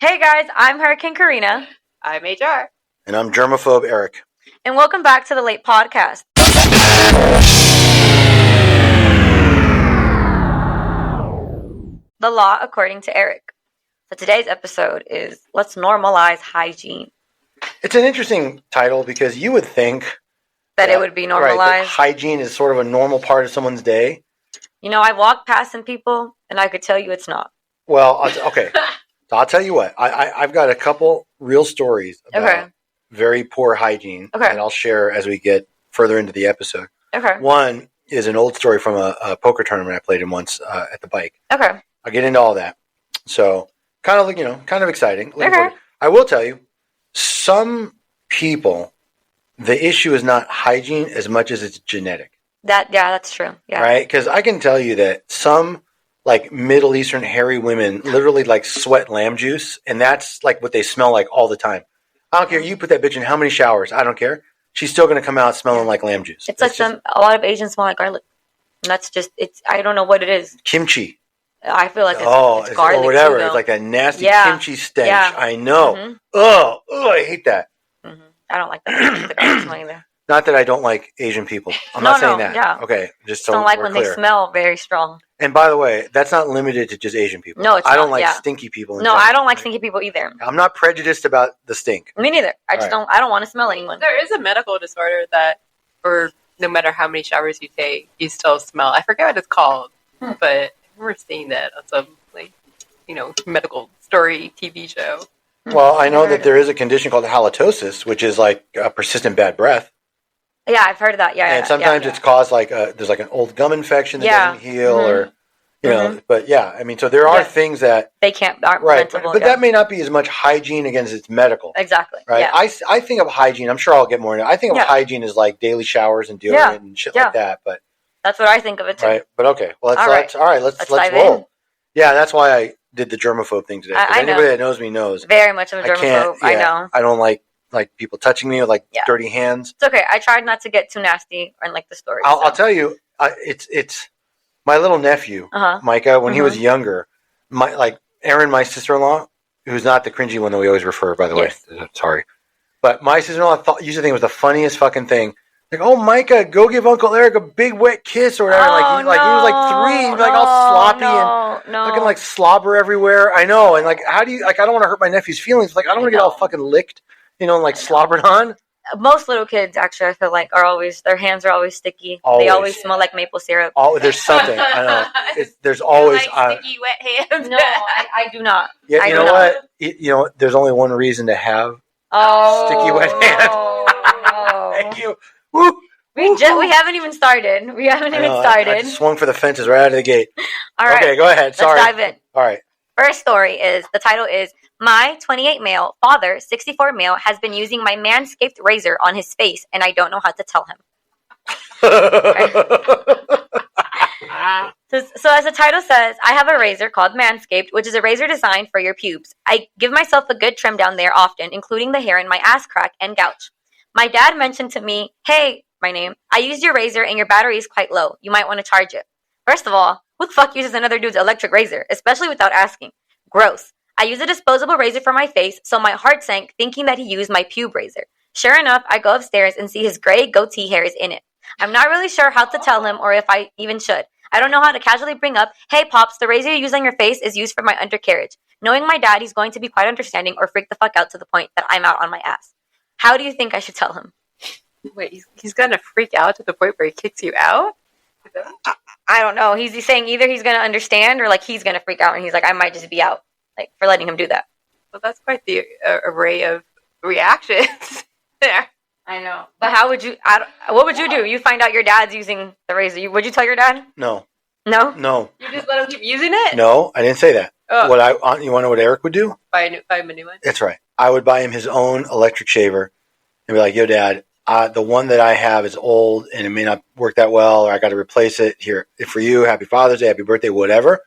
Hey guys, I'm Eric and Karina. I'm HR. And I'm germaphobe Eric. And welcome back to the Late Podcast. The law according to Eric. So today's episode is Let's Normalize Hygiene. It's an interesting title because you would think that it would be normalized. Right, that hygiene is sort of a normal part of someone's day. You know, I walk past some people and I could tell you it's not. Well, okay. So I'll tell you what. I've got a couple real stories about very poor hygiene that I'll share as we get further into the episode. Okay. One is an old story from a poker tournament I played in once at the bike. Okay. I'll get into all that. So kind of exciting. I will tell you, some people, the issue is not hygiene as much as it's genetic. That's true. Yeah. Right? Because I can tell you that some like Middle Eastern hairy women literally like sweat lamb juice, and that's like what they smell like all the time. I don't care. You put that bitch in how many showers. I don't care. She's still going to come out smelling like lamb juice. It's like a lot of Asians smell like garlic. And that's just, I don't know what it is. Kimchi. I feel like it's garlic or whatever. too, it's like a nasty kimchi stench. Yeah. I know. Mm-hmm. Oh, I hate that. Mm-hmm. I don't like that. The garlic smell either. Not that I don't like Asian people. I'm not saying that. Yeah. Okay. Just so don't like when clear. They smell very strong. And by the way, that's not limited to just Asian people. No, it's I don't like stinky people. No, I don't like stinky people either. I'm not prejudiced about the stink. Me neither. I don't want to smell anyone. There is a medical disorder that, or no matter how many showers you take, you still smell. I forget what it's called, but I remember seeing that on some medical story TV show. Well, I know that there is a condition called halitosis, which is like a persistent bad breath. Yeah, I've heard of that. Yeah, and sometimes it's caused like there's like an old gum infection that doesn't heal, or know. But yeah, I mean, so there are things that they aren't preventable. But that may not be as much hygiene against it's medical. Exactly. Right. Yeah. I think of hygiene. I'm sure I'll get more into it. I think of hygiene as like daily showers and deodorant and shit like that. But that's what I think of it too. Right. But okay. Well, let's roll. In. Yeah, that's why I did the germaphobe thing today. Anybody that knows me knows. Very much of a germaphobe. I know. I don't like people touching me with dirty hands. It's okay. I tried not to get too nasty and like the story. I'll tell you, it's my little nephew, Micah, when he was younger, Erin, my sister-in-law, who's not the cringy one that we always refer, by the way. Sorry. But my sister-in-law used to think it was the funniest fucking thing. Like, oh, Micah, go give Uncle Eric a big wet kiss or whatever. He was 3, he'd be all sloppy and looking like slobber everywhere. I know. And how do you, I don't want to hurt my nephew's feelings. I don't want to get all fucking licked, and slobbered on. Most little kids, actually, I feel like their hands are always sticky. They always smell like maple syrup. Oh, there's something. I know. There's always sticky wet hands. No, I do not. Yeah, you know what? There's only one reason to have sticky wet hands. Thank you. Woo. We haven't even started. I just swung for the fences right out of the gate. All right. Okay, go ahead. Sorry. Let's dive in. All right. First story the title is My 28 male, father, 64 male, has been using my Manscaped razor on his face, and I don't know how to tell him. So as the title says, I have a razor called Manscaped, which is a razor designed for your pubes. I give myself a good trim down there often, including the hair in my ass crack and gouge. My dad mentioned to me, hey, my name, I used your razor and your battery is quite low. You might want to charge it. First of all, who the fuck uses another dude's electric razor, especially without asking? Gross. I use a disposable razor for my face, so my heart sank thinking that he used my pube razor. Sure enough, I go upstairs and see his gray goatee hair is in it. I'm not really sure how to tell him or if I even should. I don't know how to casually bring up, hey Pops, the razor you use on your face is used for my undercarriage. Knowing my dad, he's going to be quite understanding or freak the fuck out to the point that I'm out on my ass. How do you think I should tell him? Wait, he's going to freak out to the point where he kicks you out? I don't know. He's saying either he's going to understand or he's going to freak out and he's like, I might just be out for letting him do that. Well, that's quite the array of reactions there. I know. But how would you, what would you do? You find out your dad's using the razor. Would you tell your dad? No. No? No. You just let him keep using it? No, I didn't say that. Oh. You want to know what Eric would do? Buy him a new one? That's right. I would buy him his own electric shaver and be like, yo, Dad, the one that I have is old and it may not work that well, or I got to replace it. Here, for you, happy Father's Day, happy birthday, whatever.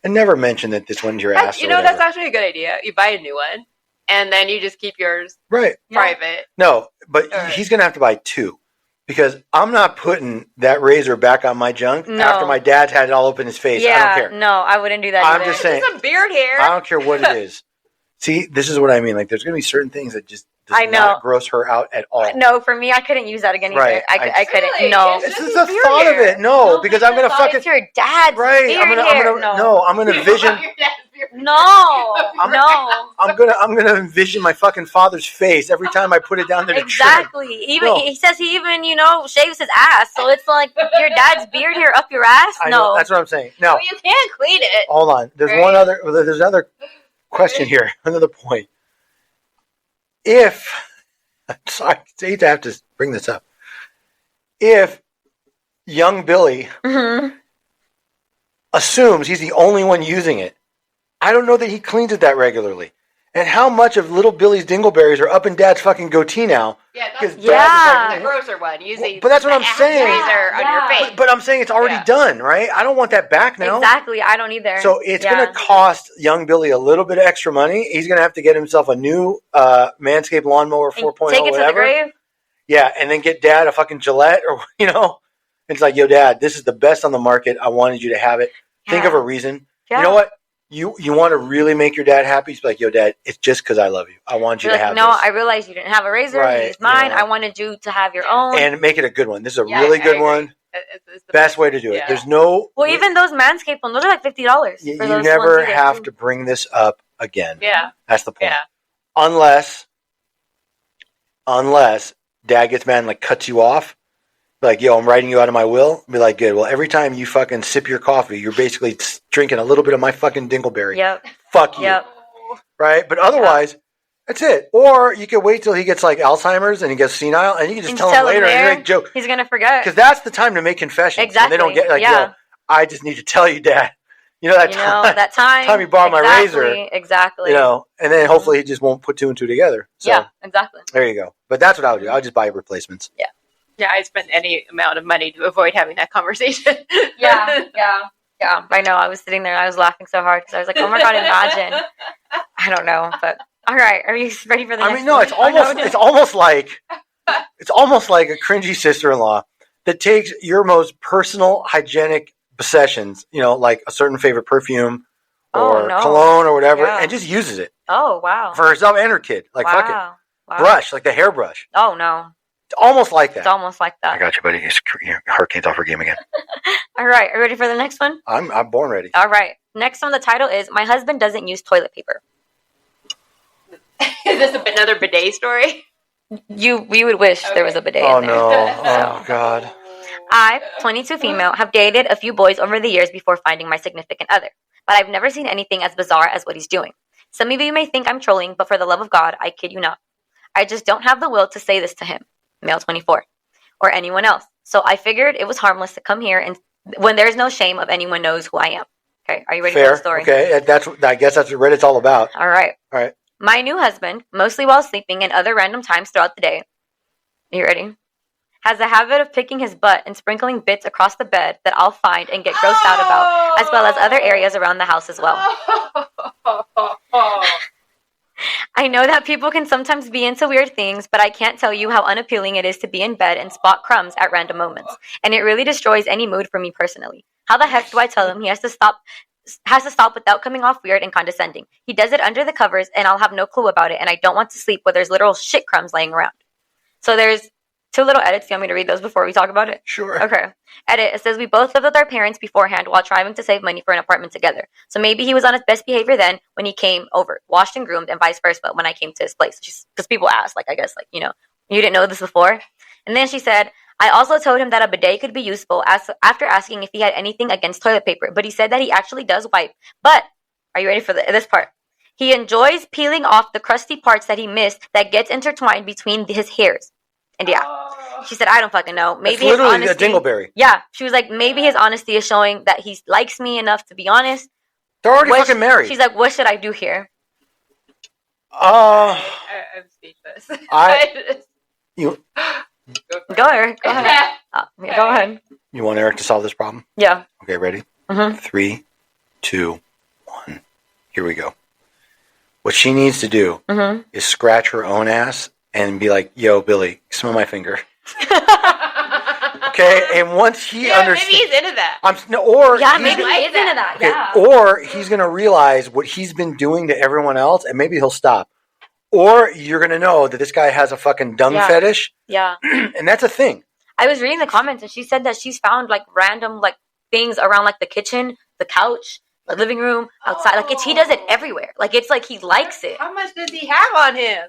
And never mention that this one's your ass. That's actually a good idea. You buy a new one, and then you just keep yours private. No, but he's going to have to buy 2. Because I'm not putting that razor back on my junk after my dad's had it all up in his face. Yeah, I don't care. No, I wouldn't do that I'm either. just saying. It's a beard hair. I don't care what it is. See, this is what I mean. Like, there's going to be certain things that just does not gross her out at all. No, for me, I couldn't use that again either. Right. I couldn't. Really? No. It's just the thought of it. No, because I'm going to fucking... It's your dad's beard I'm going to vision... I'm gonna envision my fucking father's face every time I put it down there to exactly. trim. He says he even shaves his ass, so it's like your dad's beard hair up your ass. I know, that's what I'm saying. Now you can't clean it. Hold on. There's another question here. Another point. I'm sorry, I hate to have to bring this up. If young Billy assumes he's the only one using it, I don't know that he cleans it that regularly. And how much of little Billy's dingleberries are up in Dad's fucking goatee now? Yeah, that's the grosser one. Usually, but that's what I'm saying. Razor on your face. But I'm saying it's already done, right? I don't want that back now. Exactly, I don't either. So it's going to cost young Billy a little bit of extra money. He's going to have to get himself a new Manscaped lawnmower 4.0, take it to the grave. Yeah, and then get Dad a fucking Gillette, or it's like, yo, Dad, this is the best on the market. I wanted you to have it. Think of a reason. Yeah. You know what? You want to really make your dad happy? He's like, yo, Dad, it's just because I love you. I want you to have this. No, I realized you didn't have a razor. You used mine. I wanted you to have your own. And make it a good one. This is a really good one. It's the best way to do it. There's no... Well, even those Manscaped ones, those are like $50. You never have to bring this up again. Yeah. That's the point. Yeah. Unless Dad gets mad and like cuts you off. Like, yo, I'm writing you out of my will. Be like, good. Well, every time you fucking sip your coffee, you're basically drinking a little bit of my fucking dingleberry. Yep. Fuck you. Yep. Right? But otherwise, that's it. Or you can wait till he gets like Alzheimer's and he gets senile, and you can just tell him later and make a joke. He's gonna forget. Because that's the time to make confessions. Exactly. And they don't get like, yo, I just need to tell you, Dad. That time you borrowed my razor. Exactly. And then hopefully he just won't put two and two together. So, yeah, exactly. There you go. But that's what I would do. I would just buy replacements. Yeah. Yeah, I'd spend any amount of money to avoid having that conversation. Yeah. I know. I was sitting there and I was laughing so hard because I was like, oh my God, imagine. I don't know. But all right. Are you ready for the next no, one? It's almost like a cringy sister-in-law that takes your most personal hygienic possessions, like a certain favorite perfume or cologne or whatever, and just uses it. Oh, wow. For herself and her kid. Like, fuck it. Wow. Brush, like the hairbrush. Oh, no. It's almost like that. It's almost like that. I got you, buddy. Hurricane's off her game again. All right. Are you ready for the next one? I'm born ready. All right. Next one, the title is My Husband Doesn't Use Toilet Paper. Is this another bidet story? We would wish there was a bidet in there. Oh, no. Oh, God. I, 22 female, have dated a few boys over the years before finding my significant other. But I've never seen anything as bizarre as what he's doing. Some of you may think I'm trolling, but for the love of God, I kid you not. I just don't have the will to say this to him, male 24, or anyone else. So I figured it was harmless to come here and when there's no shame of anyone knows who I am. Okay, are you ready for the story? Okay, I guess that's what Reddit's all about. All right. My new husband, mostly while sleeping and other random times throughout the day, are you ready? Has a habit of picking his butt and sprinkling bits across the bed that I'll find and get grossed out about, as well as other areas around the house as well. I know that people can sometimes be into weird things, but I can't tell you how unappealing it is to be in bed and spot crumbs at random moments. And it really destroys any mood for me personally. How the heck do I tell him he has to stop without coming off weird and condescending? He does it under the covers and I'll have no clue about it, and I don't want to sleep where there's literal shit crumbs laying around. So there's two little edits. You want me to read those before we talk about it? Sure. Okay. Edit. It says, we both lived with our parents beforehand while trying to save money for an apartment together. So maybe he was on his best behavior then when he came over, washed and groomed, and vice versa when I came to his place. Because people ask, I guess, you didn't know this before? And then she said, I also told him that a bidet could be useful after asking if he had anything against toilet paper. But he said that he actually does wipe. But, are you ready for this part? He enjoys peeling off the crusty parts that he missed that gets intertwined between his hairs. And she said, I don't fucking know. Maybe it's literally a dingleberry. Yeah. She was like, maybe his honesty is showing that he likes me enough to be honest. They're already fucking married. She's like, what should I do here? I'm speechless. Go ahead. Go ahead. You want Eric to solve this problem? Yeah. Okay, ready? 3, 2, 1. Here we go. What she needs to do is scratch her own ass and be like, yo, Billy, smell my finger. Okay, and once he understands, maybe he's into that. Maybe he is into that. Okay, yeah. Or he's gonna realize what he's been doing to everyone else, and maybe he'll stop. Or you're gonna know that this guy has a fucking dung fetish. Yeah, and that's a thing. I was reading the comments, and she said that she's found like random like things around like the kitchen, the couch, the living room, outside. Like he does it everywhere. Like it's like he likes it. How much does he have on him?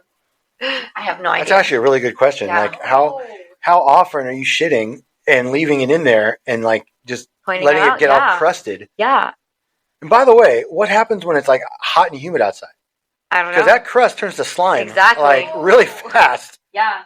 I have no idea. That's actually a really good question. Yeah. Like how often are you shitting and leaving it in there and like just letting it get all crusted? Yeah. And by the way, what happens when it's like hot and humid outside? I don't know. Because that crust turns to slime. Exactly. Like really fast. Yeah.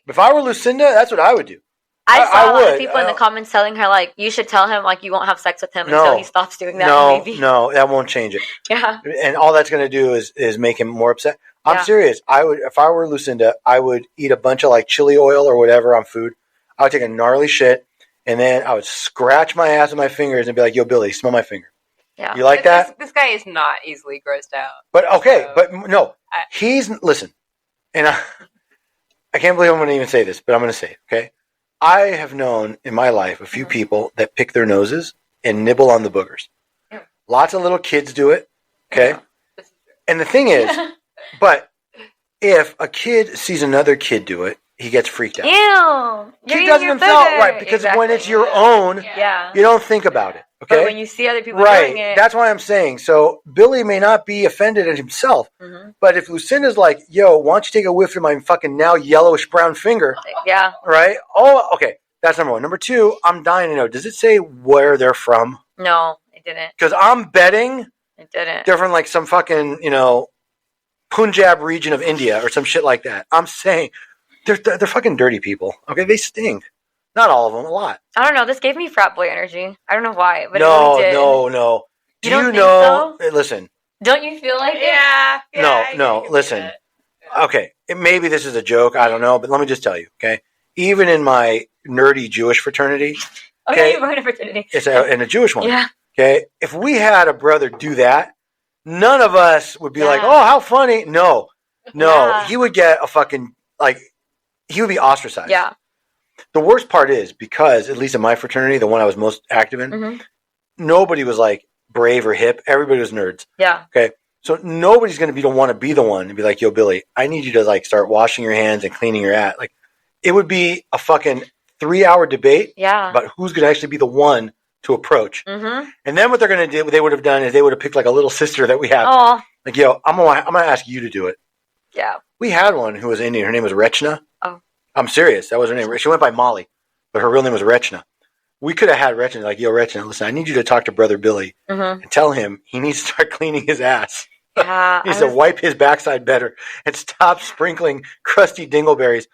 If I were Lucinda, that's what I would do. I saw a lot of people in the comments telling her like you should tell him like you won't have sex with him until he stops doing that. No, that won't change it. Yeah. And all that's going to do is make him more upset. I'm serious. If I were Lucinda, I would eat a bunch of like chili oil or whatever on food. I would take a gnarly shit, and then I would scratch my ass with my fingers and be like, "Yo, Billy, smell my finger." Yeah. You like that? This guy is not easily grossed out. But okay, but no, listen, and I can't believe I'm going to even say this, but I'm going to say it. Okay, I have known in my life a few people that pick their noses and nibble on the boogers. Yeah. Lots of little kids do it. Okay, and the thing is, but if a kid sees another kid do it, he gets freaked out. Ew! He doesn't himself, right? Because when it's your own, you don't think about it. Okay, but when you see other people doing it, that's why I'm saying. So Billy may not be offended at himself, but if Lucinda's like, "Yo, why don't you take a whiff of my fucking now yellowish brown finger?" Yeah. Right. Oh, okay. That's number one. Number two, I'm dying to know. Does it say where they're from? No, it didn't. Because I'm betting it didn't. They're from like some fucking Punjab region of India or some shit like that. I'm saying they're fucking dirty people. Okay, they stink. Not all of them, a lot. I don't know. This gave me frat boy energy. I don't know why, but no, it really did. No. Do you know? So? Listen. Don't you feel like it? Yeah. No. Listen. Okay, maybe this is a joke. I don't know, but let me just tell you. Okay, even in my nerdy Jewish fraternity. Okay, you're in a fraternity. It's in a Jewish one. Yeah. Okay, if we had a brother do that, none of us would be like, "Oh, how funny!" No, he would get a fucking he would be ostracized. Yeah. The worst part is because, at least in my fraternity, the one I was most active in, nobody was like brave or hip. Everybody was nerds. Yeah. Okay. So nobody's going to want to be the one and be like, "Yo, Billy, I need you to like start washing your hands and cleaning your ass." Like, it would be a fucking 3-hour debate. Yeah. About who's going to actually be the one to approach. And then what they're going to do, what they would have done is they would have picked like a little sister that we have. Oh. Like, "Yo, I'm gonna ask you to do it." Yeah. We had one who was Indian. Her name was Rechna. Oh. I'm serious. That was her name. She went by Molly, but her real name was Rechna. We could have had Rechna like, "Yo, Rechna, listen, I need you to talk to Brother Billy and tell him he needs to start cleaning his ass. Yeah, he needs to wipe his backside better and stop sprinkling crusty dingleberries."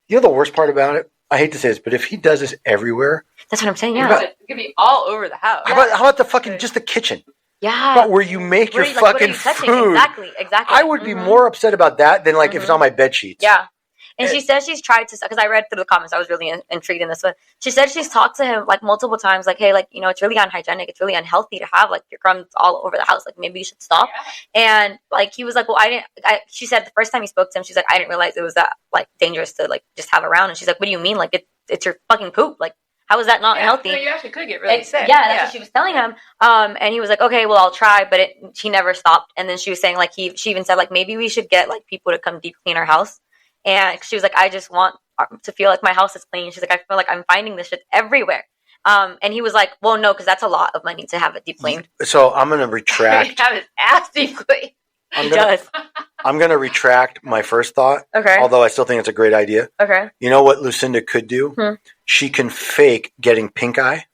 You know the worst part about it? I hate to say this, but if he does this everywhere, that's what I'm saying. Yeah, it could be all over the house. How about the fucking just the kitchen? Yeah, but where you make your fucking food. Exactly. I would be more upset about that than like if it's on my bed sheets. Yeah. And she says she's tried to, because I read through the comments, I was really intrigued in this one. She said she's talked to him like multiple times, like, "Hey, like, it's really unhygienic. It's really unhealthy to have like your crumbs all over the house. Like, maybe you should stop." Yeah. And like he was like, "Well, she said the first time he spoke to him, she's like, "I didn't realize it was that like dangerous to like just have around." And she's like, "What do you mean? Like it's your fucking poop. Like, how is that not healthy?" No, you actually could get really sick. Yeah, that's what she was telling him. And he was like, "Okay, well, I'll try," but she never stopped. And then she was saying like she even said like maybe we should get like people to come deep clean our house. And she was like, "I just want to feel like my house is clean." She's like, "I feel like I'm finding this shit everywhere." And he was like, "Well, no, because that's a lot of money to have it deep cleaned." So I'm going to retract. Have his ass deep cleaned. He does. I'm going to retract my first thought. Okay. Although I still think it's a great idea. Okay. You know what Lucinda could do? She can fake getting pink eye.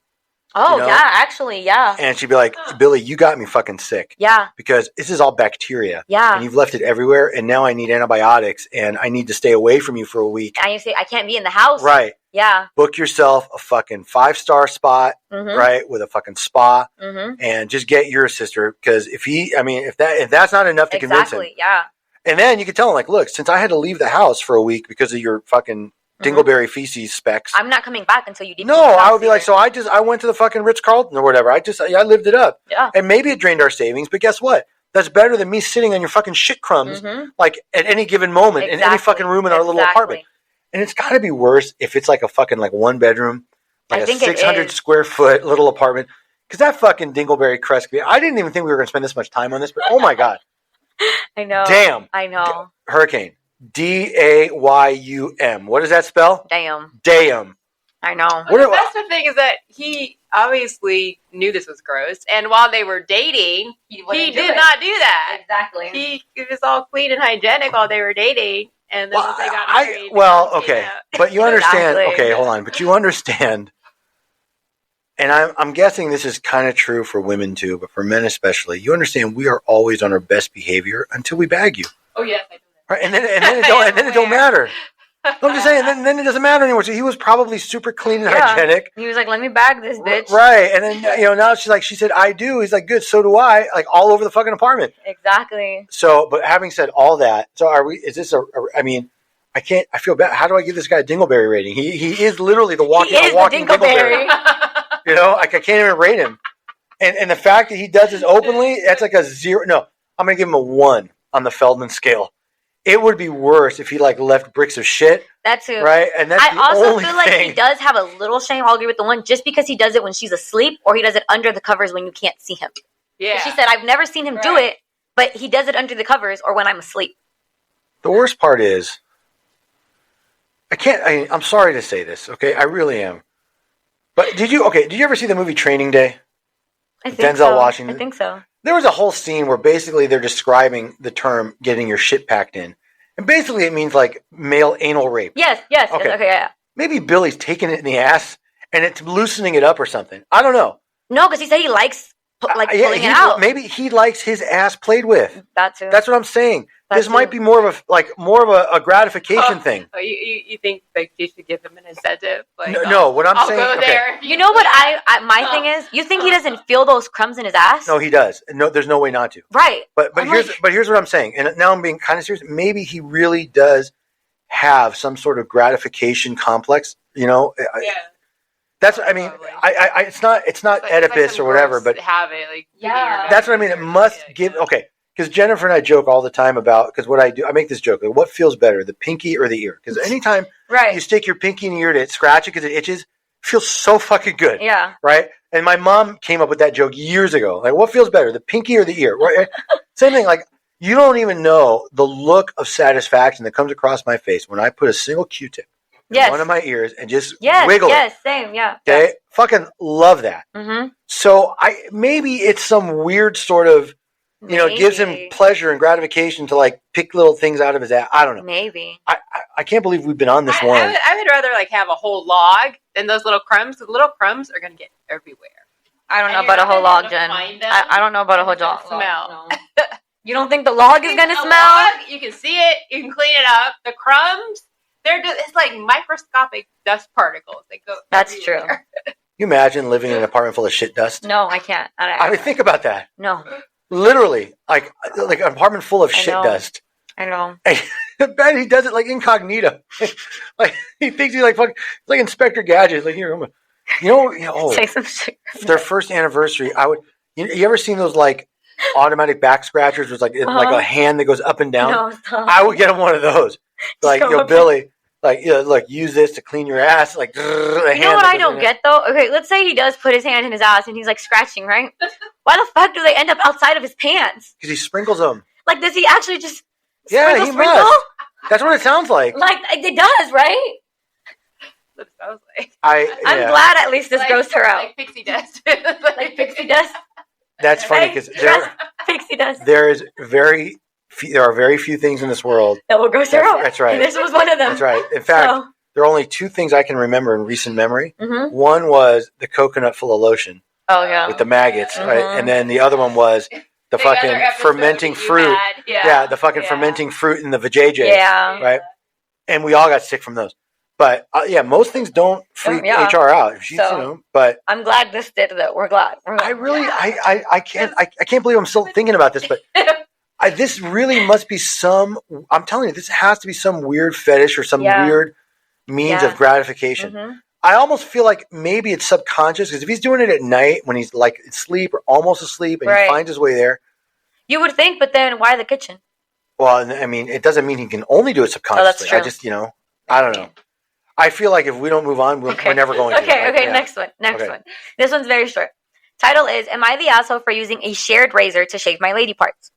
Oh, yeah, actually, yeah. And she'd be like, "Billy, you got me fucking sick." Yeah. Because this is all bacteria. Yeah. And you've left it everywhere, and now I need antibiotics, and I need to stay away from you for a week. And you say, "I can't be in the house." Right. Yeah. Book yourself a fucking 5-star spot, right, with a fucking spa, and just get your sister, because if that's not enough to convince him. Yeah. And then you can tell him, like, "Look, since I had to leave the house for a week because of your fucking dingleberry feces specs, I'm not coming back until you deep clean No, I would be like, so I went to the fucking Ritz-Carlton or whatever. I lived it up. Yeah. And maybe it drained our savings, but guess what? That's better than me sitting on your fucking shit crumbs, like at any given moment in any fucking room in our little apartment." And it's got to be worse if it's like a fucking like one bedroom, like a 600 square foot little apartment. Because that fucking dingleberry crust, I didn't even think we were going to spend this much time on this, but oh my God. I know. Damn. I know. Hurricane. Daym. What does that spell? Damn. I know. The best thing is that he obviously knew this was gross, and while they were dating, he did not do that. Exactly. It was all clean and hygienic while they were dating, and then once they got married. Okay, but you understand. Okay, hold on, but you understand. And I'm guessing this is kind of true for women too, but for men especially. You understand we are always on our best behavior until we bag you. Oh yes, I do that. Right, and then it don't matter. I'm just saying, then it doesn't matter anymore. So he was probably super clean and hygienic. He was like, "Let me bag this bitch." Right, and then now she said, "I do." He's like, "Good, so do I." Like all over the fucking apartment. Exactly. So, but having said all that, so are we? Is this I mean, I can't. I feel bad. How do I give this guy a dingleberry rating? He is literally the walking dingleberry. I can't even rate him. And the fact that he does this openly, that's like a 0. No, I'm gonna give him a 1 on the Feldman scale. It would be worse if he like left bricks of shit. That too. Right? And that's I also only feel like he does have a little shame. I'll agree with the 1 just because he does it when she's asleep or he does it under the covers when you can't see him. Yeah. She said, I've never seen him do it, but he does it under the covers or when I'm asleep. The worst part is, I'm sorry to say this, okay? I really am. But did you ever see the movie Training Day? I think Denzel Washington? I think so. There was a whole scene where basically they're describing the term getting your shit packed in. And basically it means like male anal rape. Yes, okay, yeah. Maybe Billy's taking it in the ass and it's loosening it up or something. I don't know. No, because he said he likes pulling it out. Maybe he likes his ass played with. That too. That's what I'm saying. This might be more of a gratification thing. Oh, you think like you should give him an incentive? Like, no, what I'm saying. I'll go there. You know what my thing is? You think he doesn't feel those crumbs in his ass? No, he does. No, there's no way not to. Right. But here's what I'm saying, and now I'm being kind of serious. Maybe he really does have some sort of gratification complex. Yeah. That's what I mean. I it's not Oedipus like or whatever, but have it like that's what I mean. It must give because Jennifer and I joke all the time about because what I do, I make this joke: like, what feels better, the pinky or the ear? Because anytime you stick your pinky in the ear to scratch it because it itches, it feels so fucking good. Yeah. Right. And my mom came up with that joke years ago. Like, what feels better, the pinky or the ear? Right? Same thing. Like, you don't even know the look of satisfaction that comes across my face when I put a single Q-tip. One of my ears and just wiggle it. Yes, same, yeah. Okay, fucking love that. Mm-hmm. So maybe it's some weird sort of, gives him pleasure and gratification to like pick little things out of his ass. I don't know. Maybe. I can't believe we've been on this long. I would rather like have a whole log than those little crumbs. The little crumbs are going to get everywhere. I don't know about a whole log, Jen. I don't know about a whole log. Smell. No. You don't think the log is going to smell? Log, you can see it. You can clean it up. The crumbs. It's like microscopic dust particles. They go. That's everywhere. true. You imagine living in an apartment full of shit dust? No, I can't. I mean, think about that. No. Literally, like an apartment full of shit dust. I know. I bet he does it like incognito. Like he thinks he's like Inspector Gadget. Like here, say some shit. Their first anniversary, I would. You ever seen those like automatic back scratchers? There's like a hand that goes up and down. No, stop. I would get him one of those. Like Billy. Like, look, use this to clean your ass. Like, you know what I don't get though? Okay, let's say he does put his hand in his ass and he's like scratching, right? Why the fuck do they end up outside of his pants? Because he sprinkles them. Like, does he actually just sprinkle? Must. That's what it sounds like. Like it does, right? That's what it sounds like. I'm glad at least this grossed her out. Like pixie dust. Like pixie dust. That's funny because pixie dust. There are very few things in this world that will gross her out. That's right. And this was one of them. That's right. In fact, there are only 2 things I can remember in recent memory. Mm-hmm. One was the coconut full of lotion. Oh yeah. With the maggots, right? And then the other one was the fucking fermenting fruit. Yeah, the fucking fermenting fruit in the vajayjay. Yeah. Right. And we all got sick from those. But most things don't freak HR out. She's, but I'm glad this did that. We're glad. I can't believe I'm still thinking about this, but this really must be I'm telling you, this has to be some weird fetish or some weird means of gratification. Mm-hmm. I almost feel like maybe it's subconscious because if he's doing it at night when he's like asleep or almost asleep and he finds his way there. You would think, but then why the kitchen? Well, I mean, it doesn't mean he can only do it subconsciously. Oh, that's true. I just, I don't know. I feel like if we don't move on, we're never going to. Okay, next one. This one's very short. Title is, Am I the asshole for using a shared razor to shave my lady parts?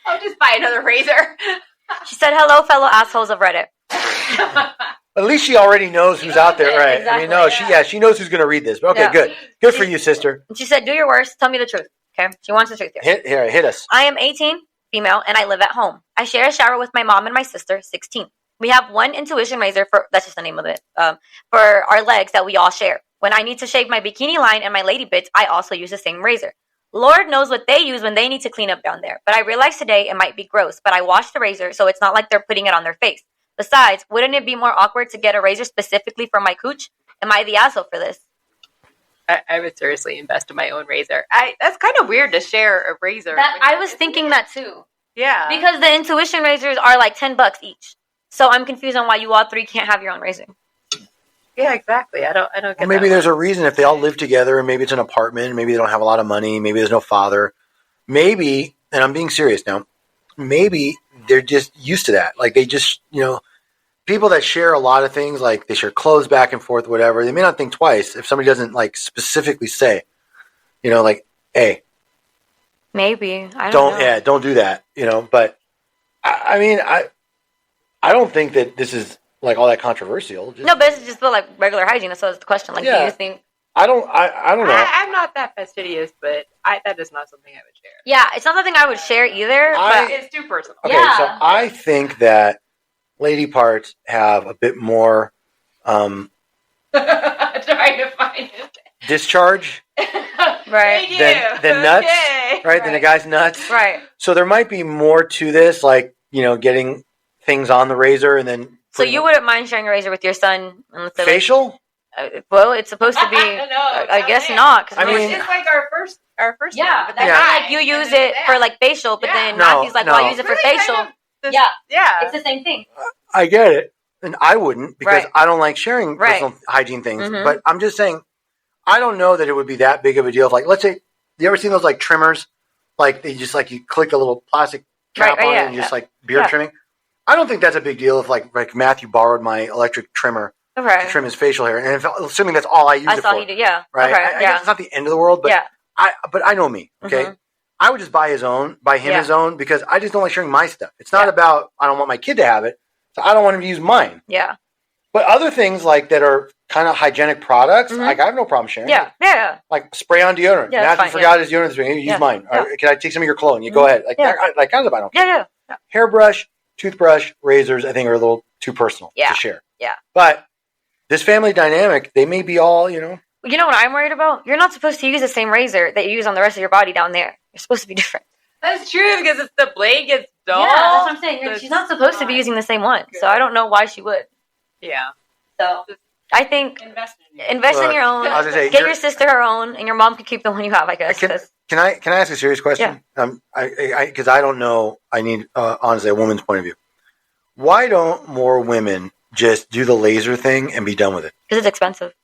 I'll just buy another razor. She said, hello, fellow assholes of Reddit. At least she already knows who's out there, right? Exactly, I mean, she knows who's going to read this. But okay, good. Good for you, sister. She said, do your worst. Tell me the truth. Okay? She wants the truth here. Hit us. I am 18, female, and I live at home. I share a shower with my mom and my sister, 16. We have one intuition razor that's just the name of it, for our legs that we all share. When I need to shave my bikini line and my lady bits, I also use the same razor. Lord knows what they use when they need to clean up down there. But I realized today it might be gross, but I washed the razor, so it's not like they're putting it on their face. Besides, wouldn't it be more awkward to get a razor specifically for my cooch? Am I the asshole for this? I would seriously invest in my own razor. That's kind of weird to share a razor. I was thinking that too. Yeah. Because the intuition razors are like $10 each. So I'm confused on why you all three can't have your own razor. Yeah, exactly. I don't get well, maybe there's a reason if they all live together and maybe it's an apartment, maybe they don't have a lot of money, maybe there's no father. Maybe, and I'm being serious now, maybe they're just used to that. Like they just, people that share a lot of things, like they share clothes back and forth, whatever, they may not think twice if somebody doesn't like specifically say, like, hey. Maybe. I don't know. Yeah, don't do that, but I mean, I don't think that this is like all that controversial. No, but it's just like regular hygiene. So that's the question. Like, do you think? I don't know. I'm not that fastidious, but that is not something I would share. Yeah, it's not something I would share either. But it's too personal. Okay, so I think that lady parts have a bit more trying to find it. Discharge, right? Than nuts, right? Than the guy's nuts, right? So there might be more to this, like getting things on the razor and then. So you wouldn't mind sharing a razor with your son? Facial? Well, it's supposed to be. I guess not. I mean, it's like our first. Yeah, but that's like you use it for like facial, but then Matthew's like, well, I use it for facial. Yeah, it's the same thing. I get it, and I wouldn't because I don't like sharing personal hygiene things. Mm-hmm. But I'm just saying, I don't know that it would be that big of a deal. If, like, let's say, you ever seen those like trimmers? Like they just like you click a little plastic cap on it and just like beard trimming. I don't think that's a big deal if like Matthew borrowed my electric trimmer to trim his facial hair, and assuming that's all I use it for. I saw he did, right? Okay, I guess it's not the end of the world, but I know me, okay? Mm-hmm. I would just buy his own because I just don't like sharing my stuff. It's not about I don't want my kid to have it, so I don't want him to use mine. Yeah. But other things like that are kind of hygienic products, like I have no problem sharing. Yeah. Like spray on deodorant. Yeah, Matthew forgot his deodorant this week. Use mine. Yeah. Right, can I take some of your cologne? You go ahead. Like that kind of I don't care. Yeah. Hairbrush. Toothbrush, razors, I think are a little too personal to share. Yeah. But this family dynamic, they may be all, You know what I'm worried about? You're not supposed to use the same razor that you use on the rest of your body down there. You're supposed to be different. That's true because if the blade gets dull. Yeah, that's what I'm saying. She's not supposed to be using the same one. Good. So I don't know why she would. Yeah. So I think invest in your own. Get your sister her own, and your mom can keep the one you have, I guess. Can I ask a serious question? Yeah. Because I don't know. I need honestly a woman's point of view. Why don't more women just do the laser thing and be done with it? Because it's expensive.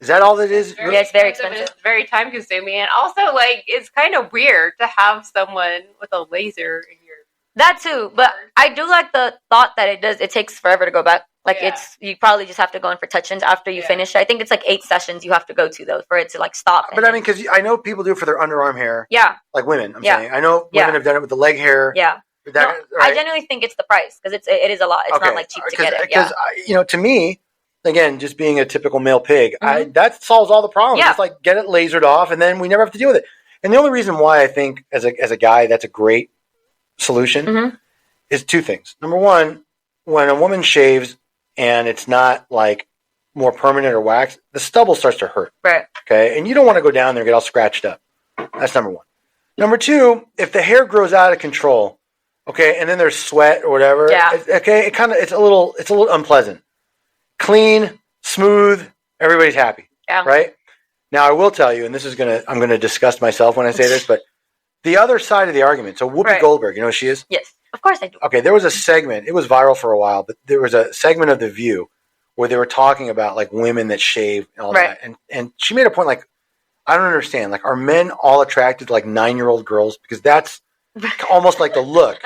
Is that all it is? Yeah, it's very expensive. It's very time consuming, and also like it's kind of weird to have someone with a laser in your. That too, but I do like the thought that it takes forever to go back. Like you probably just have to go in for touch-ins after you finish. I think it's like 8 sessions you have to go to though for it to like stop. But I mean, because I know people do it for their underarm hair. Yeah. Like women, I'm saying. I know women have done it with the leg hair. Yeah. I genuinely think it's the price because it is a lot. It's not like cheap to get it. Because to me, again, just being a typical male pig, that solves all the problems. Just like get it lasered off, and then we never have to deal with it. And the only reason why I think as a guy that's a great solution is 2 things. Number one, when a woman shaves and it's not like more permanent or wax, the stubble starts to hurt. Right. Okay. And you don't want to go down there and get all scratched up. That's number one. Number 2, if the hair grows out of control, okay, and then there's sweat or whatever, it's a little unpleasant. Clean, smooth, everybody's happy. Yeah. Right? Now I will tell you, and I'm gonna disgust myself when I say this, but the other side of the argument. So Whoopi Goldberg, you know who she is? Yes. Of course I do. Okay, there was a segment, it was viral for a while, but there was a segment of The View where they were talking about like women that shave and all that. And she made a point like, I don't understand. Like, are men all attracted to like 9-year-old girls? Because that's almost like the look.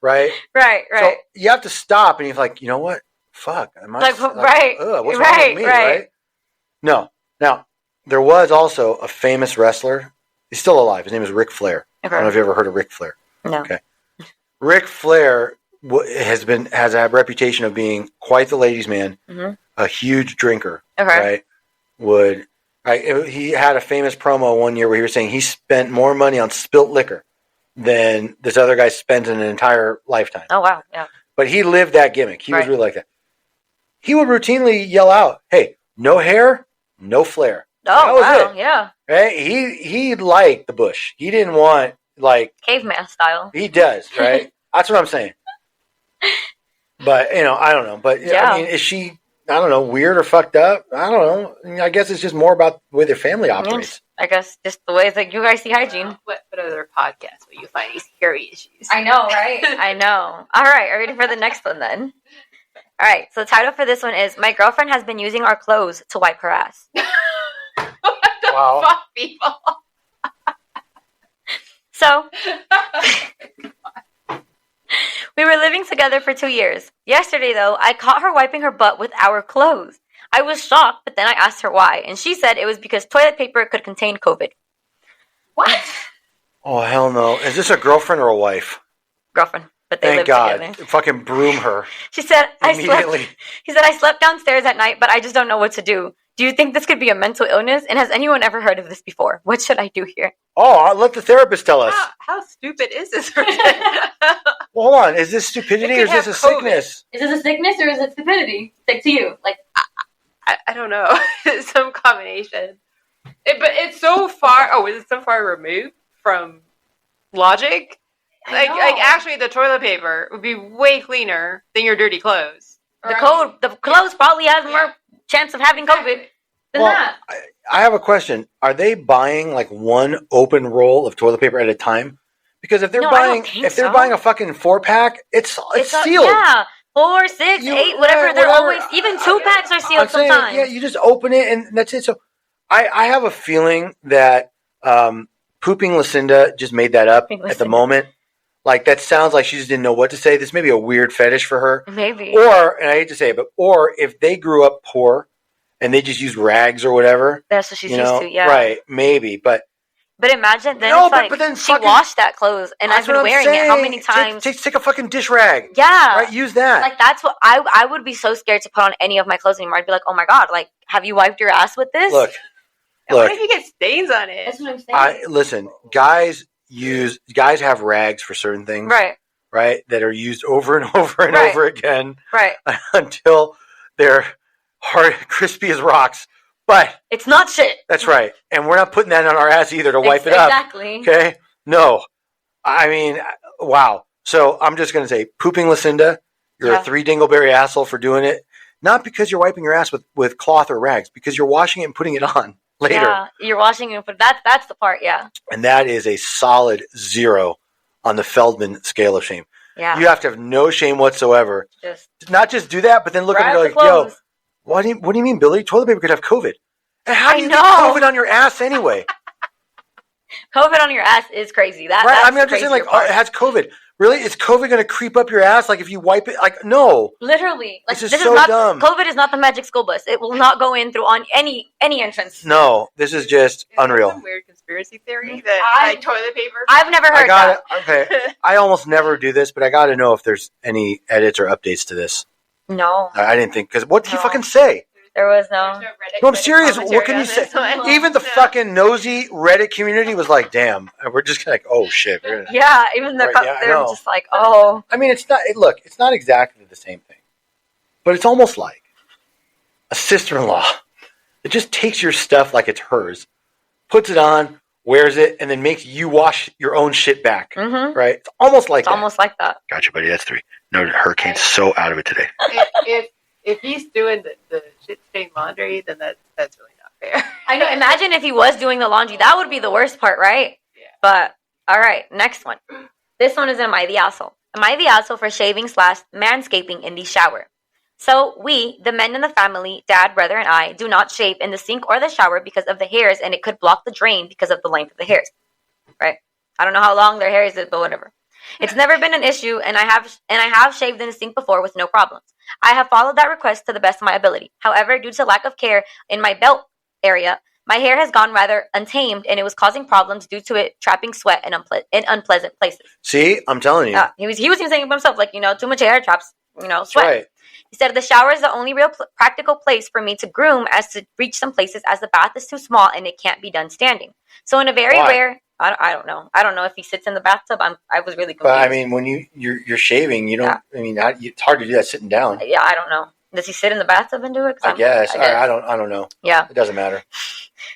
right? Right. So you have to stop, and you're like, you know what? Fuck. What's wrong with me, right? No. Now, there was also a famous wrestler. He's still alive. His name is Ric Flair. Okay. I don't know if you ever heard of Ric Flair. No. Okay. Ric Flair has a reputation of being quite the ladies' man, a huge drinker. Okay. Right? He had a famous promo one year where he was saying he spent more money on spilt liquor than this other guy spent in an entire lifetime. Oh, wow. Yeah. But he lived that gimmick. He was really like that. He would routinely yell out, "Hey, no hair, no flair." Oh, wow. Yeah. Right? He liked the bush. He didn't want, like... caveman style. He does, right? That's what I'm saying. But, I don't know. But, I mean, is she, I don't know, weird or fucked up? I don't know. I mean, I guess it's just more about the way their family operates. I guess just the way that you guys see hygiene. What other podcasts will you find these hairy issues? I know, right? I know. All right, are you ready for the next one then? All right, so the title for this one is, My Girlfriend Has Been Using Our Clothes to Wipe Her Ass. What the fuck, people? So, we were living together for 2 years. Yesterday, though, I caught her wiping her butt with our clothes. I was shocked, but then I asked her why, and she said it was because toilet paper could contain COVID. What? Oh, hell no. Is this a girlfriend or a wife? Girlfriend. But they Thank live God. together. Fucking broom her. She said, Immediately. I slept downstairs at night, but I just don't know what to do. Do you think this could be a mental illness? And has anyone ever heard of this before? What should I do here? Oh, I'll let the therapist tell us. How stupid is this? Well, hold on. Is this stupidity or is this a sickness? Is this a sickness or is it stupidity? Like to you? Like I don't know. Some combination. But it's so far. Oh, is it so far removed from logic? Like actually, the toilet paper would be way cleaner than your dirty clothes. The clothes probably has more chance of having COVID than that. I have a question. Are they buying like one open roll of toilet paper at a time? Because if they're they're buying a fucking 4-pack, it's sealed. Yeah. 4, 6, 8, whatever. They're always, even 2-packs are sealed sometimes. Yeah, you just open it and that's it. So I have a feeling that Pooping Lucinda just made that up at the moment. Like, that sounds like she just didn't know what to say. This may be a weird fetish for her. Maybe. Or, and I hate to say it, or if they grew up poor and they just use rags or whatever. That's what she's used to, yeah. Right, maybe, but imagine then but then she washed that clothes and I've been wearing it how many times? Take a fucking dish rag. Yeah. Right, use that. Like, that's what I would be so scared to put on any of my clothes anymore. I'd be like, oh my God, like, have you wiped your ass with this? Look. What if you get stains on it? That's what I'm saying. Listen, guys have rags for certain things. Right? That are used over and over and over again. Right. Until they're hard, crispy as rocks. But it's not shit. That's right. And we're not putting that on our ass either to wipe it up. Exactly. Okay? No. I mean, wow. So I'm just going to say, Pooping Lucinda, you're a 3 dingleberry asshole for doing it. Not because you're wiping your ass with cloth or rags, because you're washing it and putting it on later. Yeah, you're washing it, but that's the part, yeah. And that is a solid 0 on the Feldman scale of shame. Yeah. You have to have no shame whatsoever. Not just do that, but then look at it and go like, yo, what do you mean, Billy? Toilet paper could have COVID. And how do you get COVID on your ass anyway? COVID on your ass is crazy. Right? I mean, I'm just saying, like, it has COVID. Really? Is COVID going to creep up your ass? Like, if you wipe it? Like, no. Literally. Like, this is so dumb. COVID is not the magic school bus. It will not go in through on any entrance. No. This is just unreal. Some weird conspiracy theory that toilet paper. I've never heard that. Okay. I almost never do this, but I got to know if there's any edits or updates to this. No. I didn't think, because what did you fucking say? There was no. No, I'm serious. What can you say? Even the fucking nosy Reddit community was like, "Damn, we're just like, oh shit." Yeah, even they're just like, oh. I mean, it's not. Look, it's not exactly the same thing, but it's almost like a sister-in-law that just takes your stuff like it's hers, puts it on, wears it, and then makes you wash your own shit back. Mm-hmm. Right? It's almost like that. Almost like that. Gotcha, buddy. That's 3. No, Hurricane's so out of it today. If he's doing the shit-stained laundry, then that's really not fair. I know. Imagine if he was doing the laundry. That would be the worst part, right? Yeah. But, all right, next one. This one is Am I the Asshole? Am I the asshole for shaving / manscaping in the shower? So we, the men in the family, dad, brother, and I, do not shave in the sink or the shower because of the hairs, and it could block the drain because of the length of the hairs. Right? I don't know how long their hair is, but whatever. It's never been an issue, and I have shaved in the sink before with no problems. I have followed that request to the best of my ability. However, due to lack of care in my belt area, my hair has gone rather untamed, and it was causing problems due to it trapping sweat in unpleasant places. See, I'm telling you. He was even saying to himself, like, too much hair traps, sweat. Right. He said, the shower is the only real practical place for me to groom, as to reach some places as the bath is too small and it can't be done standing. So in a very rare... I don't know. I don't know if he sits in the bathtub. I was really confused. But I mean, when you're shaving, you don't. Yeah. I mean, it's hard to do that sitting down. Yeah, I don't know. Does he sit in the bathtub and do it? I guess. I don't know. Yeah, it doesn't matter.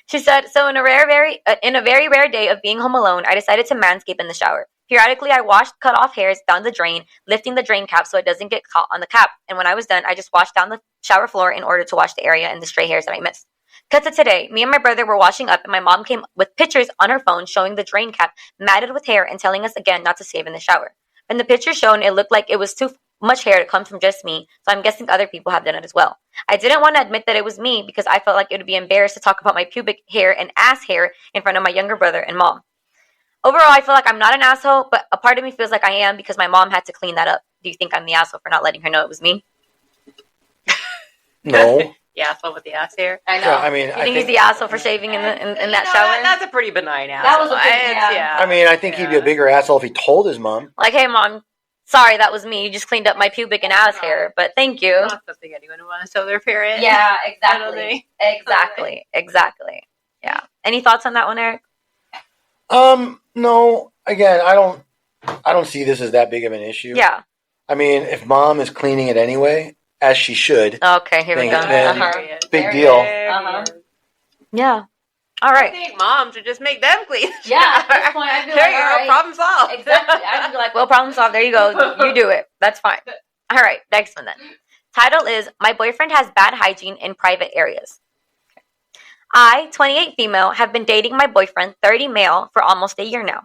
She said, so in a very rare day of being home alone, I decided to manscape in the shower. Periodically, I washed cut off hairs down the drain, lifting the drain cap so it doesn't get caught on the cap. And when I was done, I just washed down the shower floor in order to wash the area and the stray hairs that I missed. Cut to today. Me and my brother were washing up, and my mom came with pictures on her phone showing the drain cap matted with hair and telling us again not to shave in the shower. In the picture shown, it looked like it was too much hair to come from just me, so I'm guessing other people have done it as well. I didn't want to admit that it was me because I felt like it would be embarrassed to talk about my pubic hair and ass hair in front of my younger brother and mom. Overall, I feel like I'm not an asshole, but a part of me feels like I am because my mom had to clean that up. Do you think I'm the asshole for not letting her know it was me? No. The asshole with the ass hair. I know. Yeah, I mean, you think he's the asshole for shaving in that shower? That's a pretty benign asshole. That was a pretty, yeah. I mean, I think he'd be a bigger asshole if he told his mom. Like, hey, mom, sorry, that was me. You just cleaned up my pubic and ass hair, but thank you. Not something anyone would want to tell their parent. Yeah, exactly. Exactly. Yeah. Any thoughts on that one, Eric? No. Again, I don't see this as that big of an issue. Yeah. I mean, if mom is cleaning it anyway, as she should. Okay, here we go. Big deal. Yeah. All right. I think moms should just make them clean. Yeah, at this point, I'd be like, there you go, problem solved. Exactly. I'd be like, well, problem solved. There you go. You do it. That's fine. All right, next one then. Title is, My Boyfriend Has Bad Hygiene in Private Areas. Okay. I, 28 female, have been dating my boyfriend, 30 male, for almost a year now.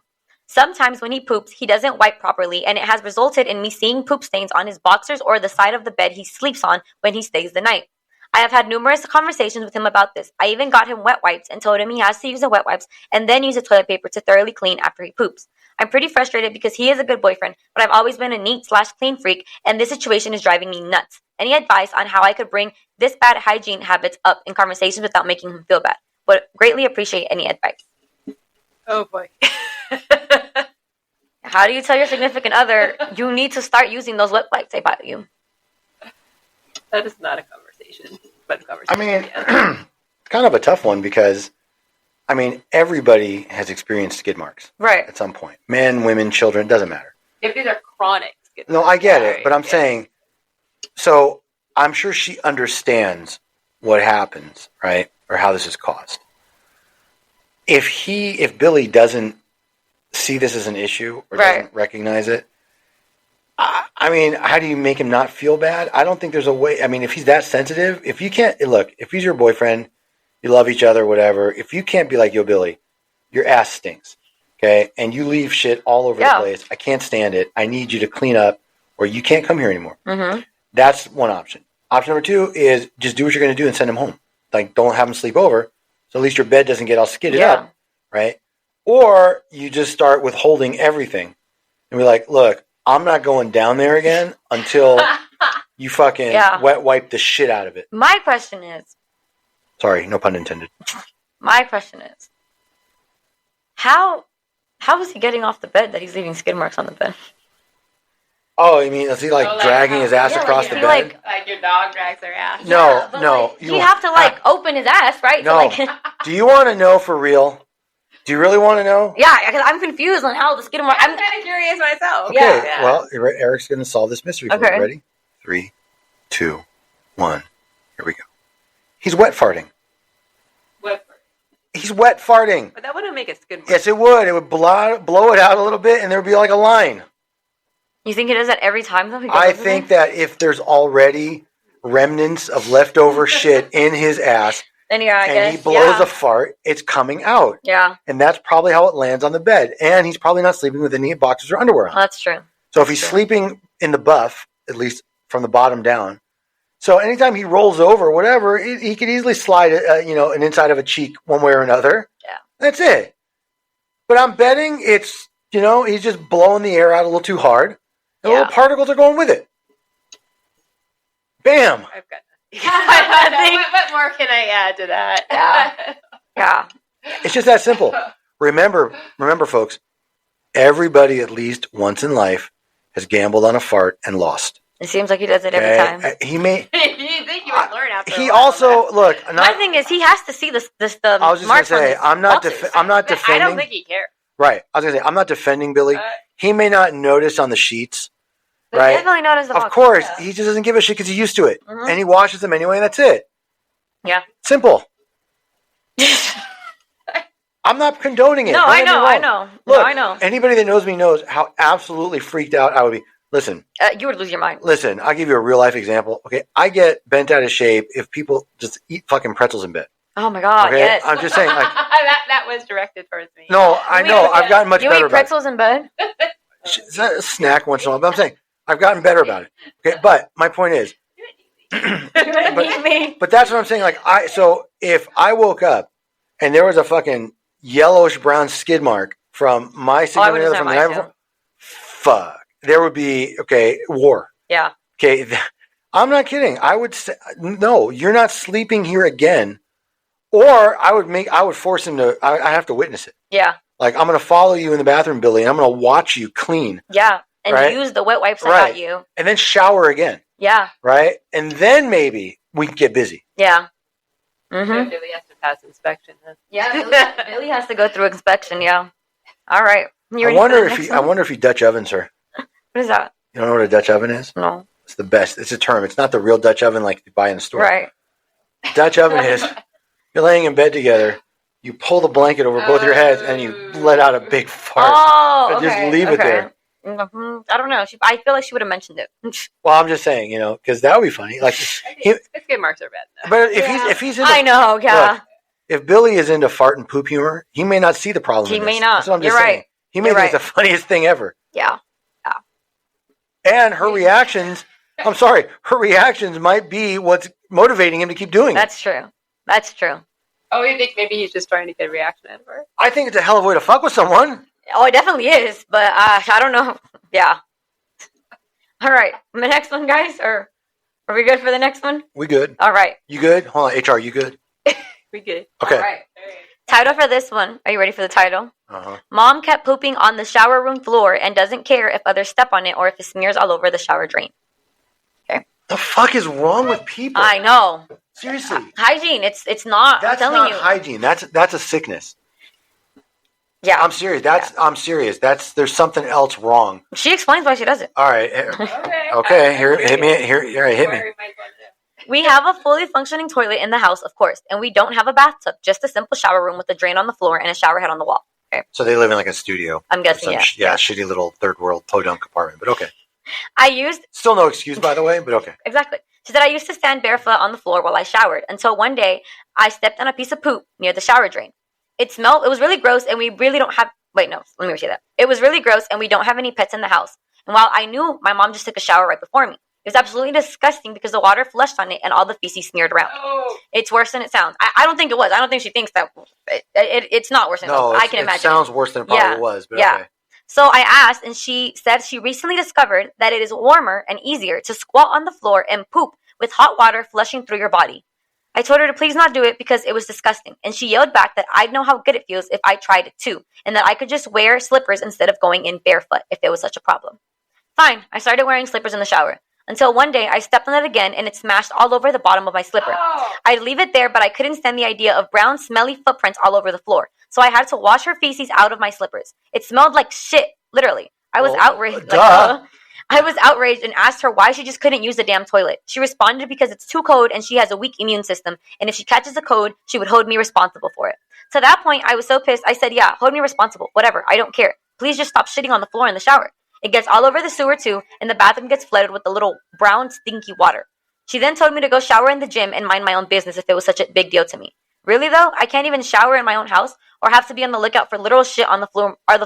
Sometimes when he poops, he doesn't wipe properly, and it has resulted in me seeing poop stains on his boxers or the side of the bed he sleeps on when he stays the night. I have had numerous conversations with him about this. I even got him wet wipes and told him he has to use the wet wipes and then use the toilet paper to thoroughly clean after he poops. I'm pretty frustrated because he is a good boyfriend, but I've always been a neat/clean freak, and this situation is driving me nuts. Any advice on how I could bring this bad hygiene habits up in conversations without making him feel bad? Would greatly appreciate any advice. Oh boy. How do you tell your significant other you need to start using those wet wipes they bought you? That is not a conversation, but a conversation. I mean, it's kind of a tough one because, I mean, everybody has experienced skid marks. Right. At some point. Men, women, children, doesn't matter. If these are chronic skid marks. No, I get it, but I'm saying, so I'm sure she understands what happens, right? Or how this is caused. If Billy doesn't see this as an issue or doesn't recognize it, I mean, how do you make him not feel bad? I don't think there's a way. I mean, if he's that sensitive, if you can't, look, if he's your boyfriend, you love each other, whatever, if you can't be like, yo, Billy, your ass stinks, okay? And you leave shit all over the place. I can't stand it. I need you to clean up or you can't come here anymore. Mm-hmm. That's one option. Option number two is just do what you're going to do and send him home. Like, don't have him sleep over. So at least your bed doesn't get all skidded up, right? Or you just start withholding everything and be like, look, I'm not going down there again until you fucking wet wipe the shit out of it. My question is... Sorry, no pun intended. My question is, how is he getting off the bed that he's leaving skid marks on the bed? Oh, you mean, is he dragging his ass across the bed? Like your dog drags their ass. No. You have to open his ass, right? No. Do you want to know for real? Do you really want to know? Yeah, because I'm confused on how the skid marks... I'm kind of curious myself. Okay, well, Eric's going to solve this mystery for you. Ready? 3, 2, 1. Here we go. He's wet farting. He's wet farting. But that wouldn't make a skid mark. Yes, it would. It would blow it out a little bit, and there would be like a line. You think he does that every time, though? I think that if there's already remnants of leftover shit in his ass, then he blows a fart, it's coming out. Yeah. And that's probably how it lands on the bed. And he's probably not sleeping with any boxers or underwear on. That's true. So if he's sleeping in the buff, at least from the bottom down, so anytime he rolls over, whatever, he could easily slide, an inside of a cheek one way or another. Yeah. That's it. But I'm betting it's, he's just blowing the air out a little too hard. And little particles are going with it. Bam. I've got nothing. What more can I add to that? Yeah. It's just that simple. Remember, folks, everybody at least once in life has gambled on a fart and lost. It seems like he does it every time. He may. You think you would learn after He a while, also look. My thing is, he has to see the I was just gonna say, I'm not defending. I don't think he cares. Right. I was gonna say, I'm not defending Billy. He may not notice on the sheets. But right. Definitely notice the Of course, he just doesn't give a shit because he's used to it, and he washes them anyway, and that's it. Yeah. Simple. I'm not condoning it. No, I know. Look, I know. Anybody that knows me knows how absolutely freaked out I would be. Listen. You would lose your mind. Listen, I'll give you a real life example. Okay, I get bent out of shape if people just eat fucking pretzels in bed. Oh my God, okay? yes. I'm just saying. Like, that was directed towards me. No, I know. I've gotten much better about it. You eat pretzels in bed? It's a snack once in a while, but I'm saying I've gotten better about it. Okay, but my point is. But that's what I'm saying. Like so if I woke up and there was a fucking yellowish brown skid mark from my significant other from the night before, fuck, there would be war. Yeah. Okay, I'm not kidding. I would say no. You're not sleeping here again, or I would force him to. I have to witness it. Yeah. Like I'm going to follow you in the bathroom, Billy, and I'm going to watch you clean. Yeah, and use the wet wipes I got you, and then shower again. Yeah. Right? And then maybe we can get busy. Yeah. Mm-hmm. Billy has to pass inspection. Huh? Yeah, Billy has to go through inspection, yeah. All right. I wonder if he Dutch ovens her. What is that? You don't know what a Dutch oven is? No. It's the best. It's a term. It's not the real Dutch oven like you buy in the store. Right. Dutch oven is you're laying in bed together, you pull the blanket over both your heads, and you let out a big fart. Oh, okay. Just leave it there. I don't know. I feel like she would have mentioned it. Well, I'm just saying, because that would be funny. Like, skid marks are bad enough. But if he's into, I know, yeah. Look, if Billy is into fart and poop humor, he may not see the problem. He may not. That's what I'm just saying. He may think it's the funniest thing ever. Yeah. And her reactions, I'm sorry, her reactions might be what's motivating him to keep doing it. That's true. Oh, you think maybe he's just trying to get a reaction out of her? I think it's a hell of a way to fuck with someone. Oh, it definitely is, but I don't know. Yeah. All right. The next one, guys? Or are we good for the next one? We good. All right. You good? Hold on, HR, you good? We good. Okay. All right. Title for this one. Are you ready for the title? Uh-huh. Mom kept pooping on the shower room floor and doesn't care if others step on it or if it smears all over the shower drain. Okay. The fuck is wrong with people? I know. Seriously. Hygiene. It's not. That's I'm telling not you. hygiene. That's a sickness. Yeah. I'm serious. I'm serious. There's something else wrong. She explains why she does it. All right. Okay. Here, hit me. Hit me. We have a fully functioning toilet in the house, of course, and we don't have a bathtub, just a simple shower room with a drain on the floor and a shower head on the wall. Okay. So they live in like a studio. I'm guessing, yeah. Shitty little third world podunk apartment, but okay. Still no excuse, by the way, but okay. Exactly. She said I used to stand barefoot on the floor while I showered until one day I stepped on a piece of poop near the shower drain. It smelled. It was really gross, and we really don't have. Wait, no. Let me restate that. It was really gross, and we don't have any pets in the house. And while I knew my mom just took a shower right before me, it was absolutely disgusting because the water flushed on it and all the feces smeared around. Oh. It's worse than it sounds. I don't think it was. I don't think she thinks that. It's not worse than it was. I can imagine. It sounds worse than it probably was, but okay. So I asked, and she said she recently discovered that it is warmer and easier to squat on the floor and poop with hot water flushing through your body. I told her to please not do it because it was disgusting, and she yelled back that I'd know how good it feels if I tried it too, and that I could just wear slippers instead of going in barefoot if it was such a problem. Fine, I started wearing slippers in the shower, until one day I stepped on it again and it smashed all over the bottom of my slipper. Oh. I'd leave it there, but I couldn't stand the idea of brown, smelly footprints all over the floor, so I had to wash her feces out of my slippers. It smelled like shit, literally. I was outraged. I was outraged and asked her why she just couldn't use the damn toilet. She responded because it's too cold and she has a weak immune system, and if she catches a cold, she would hold me responsible for it. To that point, I was so pissed, I said, yeah, hold me responsible, whatever, I don't care. Please just stop shitting on the floor in the shower. It gets all over the sewer too, and the bathroom gets flooded with the little brown, stinky water. She then told me to go shower in the gym and mind my own business if it was such a big deal to me. Really though, I can't even shower in my own house or have to be on the lookout for literal shit on the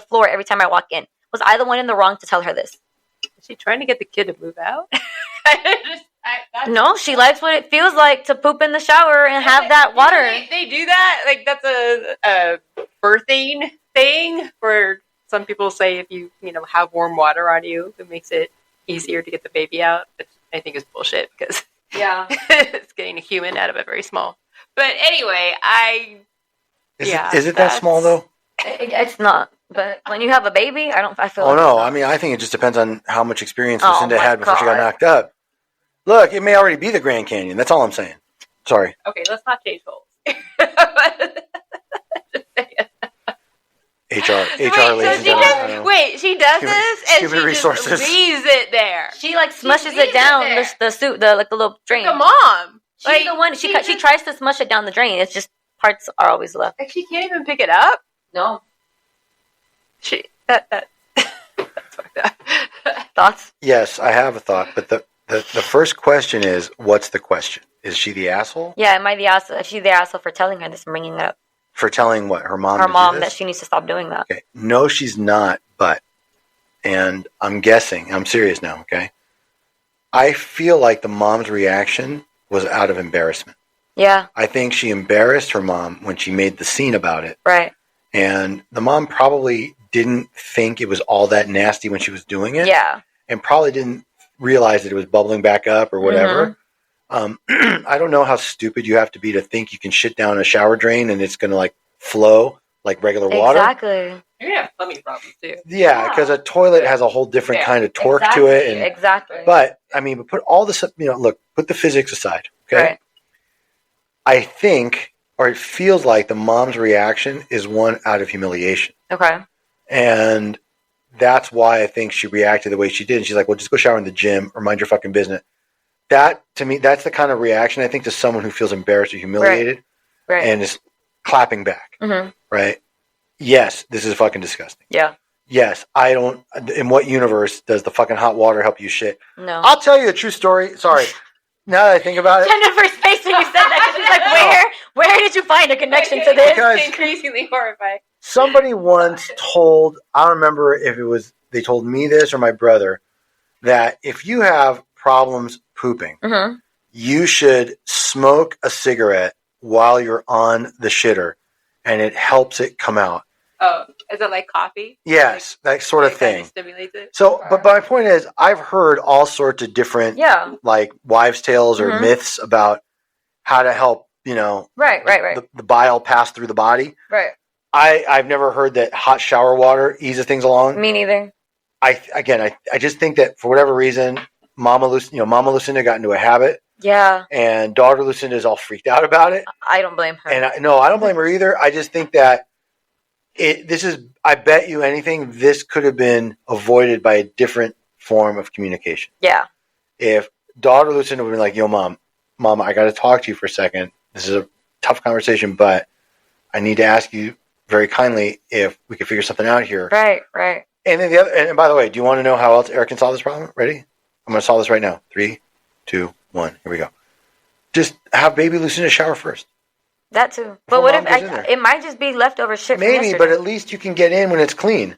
floor every time I walk in. Was I the one in the wrong to tell her this? Is she trying to get the kid to move out? No, she likes what it feels like to poop in the shower and have that water. They do that? Like, that's a birthing thing for some people say if you have warm water on you, it makes it easier to get the baby out. Which I think is bullshit because it's getting a human out of a very small. But anyway, Is it that small though? It's not. But when you have a baby, I feel. Oh no! I mean, I think it just depends on how much experience Lucinda had before she got knocked up. Look, it may already be the Grand Canyon. That's all I'm saying. Sorry. Okay, let's not change goals. HR, ladies and gentlemen. Wait, she does this, and human resources. Just leaves it there. She smushes it down the little drain. Like a mom. She's the one. She tries to smush it down the drain. It's just parts are always left. Like she can't even pick it up. No. That's fucked up. Thoughts? Yes, I have a thought, but the first question is, what's the question? Is she the asshole? Yeah, am I the asshole? Is she the asshole for telling her this and bringing it up? For telling what? Her mom that she needs to stop doing that. Okay. No, she's not, and I'm guessing, I'm serious now, okay? I feel like the mom's reaction was out of embarrassment. Yeah. I think she embarrassed her mom when she made the scene about it. Right. And the mom probably didn't think it was all that nasty when she was doing it. Yeah. And probably didn't realize that it was bubbling back up or whatever. Mm-hmm. I don't know how stupid you have to be to think you can shit down a shower drain and it's going to flow like regular water. Exactly. You're going to have plumbing problems too. Yeah, because a toilet has a whole different kind of torque to it. And, exactly. But, but put all this, look, put the physics aside, okay? Right. I think, or it feels like the mom's reaction is one out of humiliation. Okay. And that's why I think she reacted the way she did. And she's like, well, just go shower in the gym or mind your fucking business. That, to me, that's the kind of reaction, I think, to someone who feels embarrassed or humiliated and is clapping back. Mm-hmm. Right? Yes, this is fucking disgusting. Yeah. Yes, I don't. In what universe does the fucking hot water help you shit? No. I'll tell you a true story. Sorry. Now that I think about it. Jennifer's face when you said that, because it's like, where did you find a connection to this? Because it's increasingly horrifying. Somebody once told, I don't remember if it was, they told me this or my brother, that if you have problems pooping, mm-hmm. you should smoke a cigarette while you're on the shitter, and it helps it come out. Oh, is it like coffee? Yes, that sort of thing. Kind of stimulates it. So, but my point is, I've heard all sorts of different, like wives' tales or mm-hmm. myths about how to help, right. The bile pass through the body. Right. I've never heard that hot shower water eases things along. Me neither. I just think that for whatever reason, Mama Lucinda got into a habit. Yeah. And daughter Lucinda is all freaked out about it. I don't blame her. And I don't blame her either. I just think that I bet you anything, this could have been avoided by a different form of communication. Yeah. If daughter Lucinda would have been like, yo, Mama, I got to talk to you for a second. This is a tough conversation, but I need to ask you very kindly if we could figure something out here. Right. And then and by the way, do you want to know how else Eric can solve this problem? Ready? I'm going to solve this right now. 3, 2, 1. Here we go. Just have baby Lucinda shower first. That too. But what if it might just be leftover shit from yesterday? Maybe, but at least you can get in when it's clean.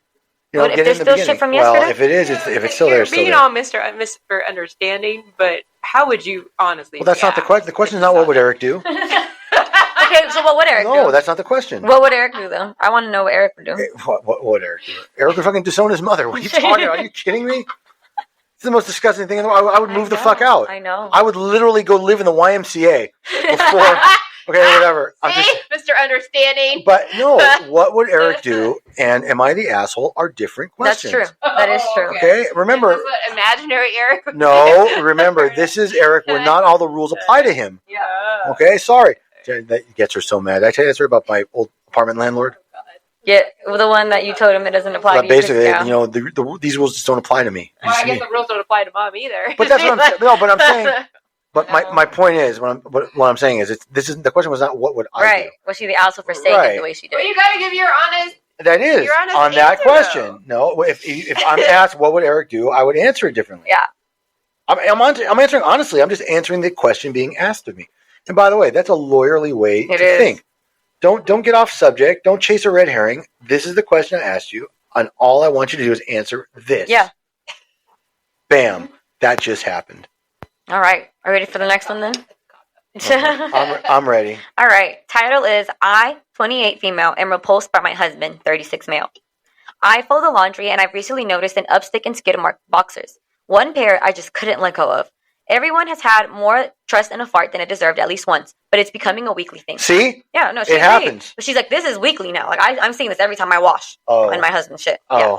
What if there's still shit from yesterday? Well, if it is, if it's still there, it's still there. Being all Mr. Understanding, but how would you honestly? Well, that's not the question. The question is not what would Eric do. Okay, so what would Eric do? No, that's not the question. What would Eric do, though? I want to know what Eric would do. What would Eric do? Eric would fucking disown his mother. What are you talking about? Are you kidding me? It's the most disgusting thing in the world. I would move the fuck out. I know. I would literally go live in the YMCA before. Okay, whatever. Mr. Understanding. But no, what would Eric do? And am I the asshole? Are different questions. That's true. That is true. Okay, remember. This is what imaginary Eric would No, remember, this is Eric where not all the rules apply to him. Yeah. Okay, sorry. That gets her so mad. Did I tell you that story about my old apartment landlord? Yeah, the one that you told him it doesn't apply to you. Basically, these rules just don't apply to me. Well, I guess the rules don't apply to Mom either. But that's what I'm saying. No, but I'm saying. But my point is, what I'm saying is, the question was not what would I do. Was she the asshole for saying it the way she did? Well, you got to give your honest. That is on that question. Though. No, if I'm asked what would Eric do, I would answer it differently. Yeah. I'm answering honestly. I'm just answering the question being asked of me. And by the way, that's a lawyerly way to think. Don't get off subject. Don't chase a red herring. This is the question I asked you, and all I want you to do is answer this. Yeah. Bam. That just happened. All right. Are you ready for the next one then? I'm ready. All right. Title is I, 28 female, am repulsed by my husband, 36 male. I fold the laundry, and I've recently noticed an upstick in skid mark boxers. One pair I just couldn't let go of. Everyone has had more trust in a fart than it deserved at least once, but it's becoming a weekly thing. See? Yeah, no, she it happens. But she's like, this is weekly now. Like, I'm seeing this every time I wash. And my husband's shit. Oh. Yeah.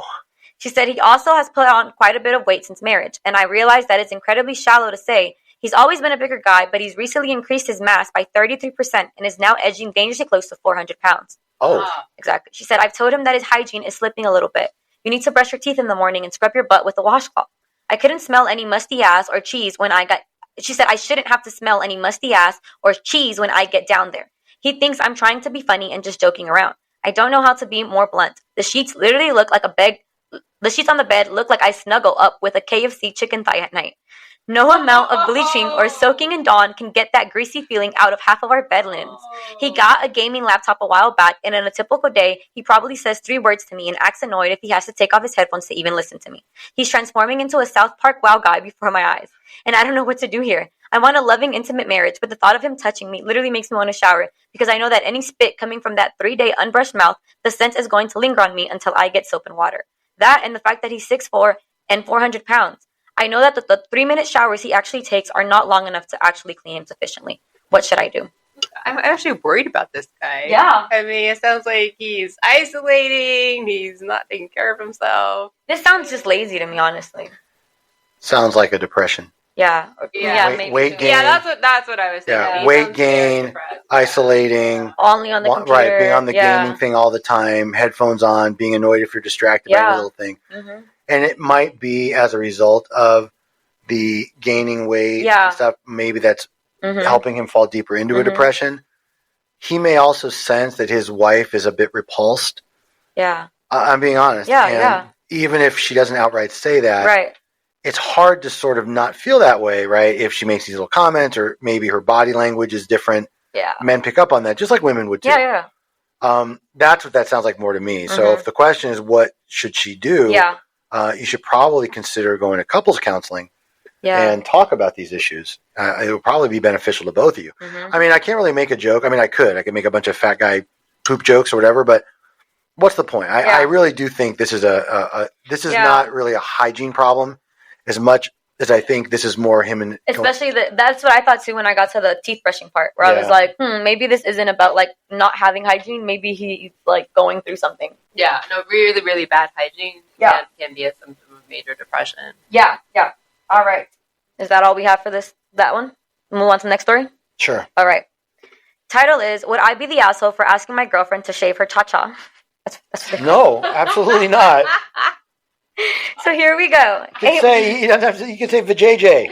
She said he also has put on quite a bit of weight since marriage, and I realized that it's incredibly shallow to say. He's always been a bigger guy, but he's recently increased his mass by 33% and is now edging dangerously close to 400 pounds. Oh. Exactly. She said, I've told him that his hygiene is slipping a little bit. You need to brush your teeth in the morning and scrub your butt with a washcloth. I couldn't smell any musty ass or cheese when I got... She said, I shouldn't have to smell any musty ass or cheese when I get down there. He thinks I'm trying to be funny and just joking around. I don't know how to be more blunt. The sheets literally look like a bed... The sheets on the bed look like I snuggle up with a KFC chicken thigh at night. No amount of bleaching or soaking in Dawn can get that greasy feeling out of half of our bed linens. He got a gaming laptop a while back, and in a typical day, he probably says 3 words to me and acts annoyed if he has to take off his headphones to even listen to me. He's transforming into a South Park wow guy before my eyes. And I don't know what to do here. I want a loving, intimate marriage, but the thought of him touching me literally makes me want to shower because I know that any spit coming from that 3-day unbrushed mouth, the scent is going to linger on me until I get soap and water. That and the fact that he's 6'4" and 400 pounds. I know that the 3-minute showers he actually takes are not long enough to actually clean him sufficiently. What should I do? I'm actually worried about this guy. Yeah. I mean, it sounds like he's isolating. He's not taking care of himself. This sounds just lazy to me, honestly. Sounds like a depression. Yeah. Weight gain. Yeah, that's what I was thinking. Yeah, weight gain, isolating. Only on the computer. Right, being on the gaming thing all the time, headphones on, being annoyed if you're distracted by a little thing. Mm-hmm. And it might be as a result of the gaining weight and stuff. Maybe that's helping him fall deeper into a depression. He may also sense that his wife is a bit repulsed. Yeah. I'm being honest. Yeah, even if she doesn't outright say that, right. It's hard to sort of not feel that way, right? If she makes these little comments or maybe her body language is different. Yeah. Men pick up on that just like women would too. Yeah. That's what that sounds like more to me. So if the question is what should she do? Yeah. You should probably consider going to couples counseling and talk about these issues. It will probably be beneficial to both of you. I mean, I can't really make a joke. I mean, I could make a bunch of fat guy poop jokes or whatever, but what's the point? I really do think this is not really a hygiene problem as much as I think this is more him and... Especially, that's what I thought too when I got to the teeth brushing part, where I was like, maybe this isn't about like not having hygiene. Maybe he's like going through something. Yeah, no, really, really bad hygiene can be a symptom of major depression. Yeah. All right. Is that all we have for that one? Move on to the next story? Sure. All right. Title is, would I be the asshole for asking my girlfriend to shave her cha-cha? That's no, absolutely not. So here we go. You can say vajayjay.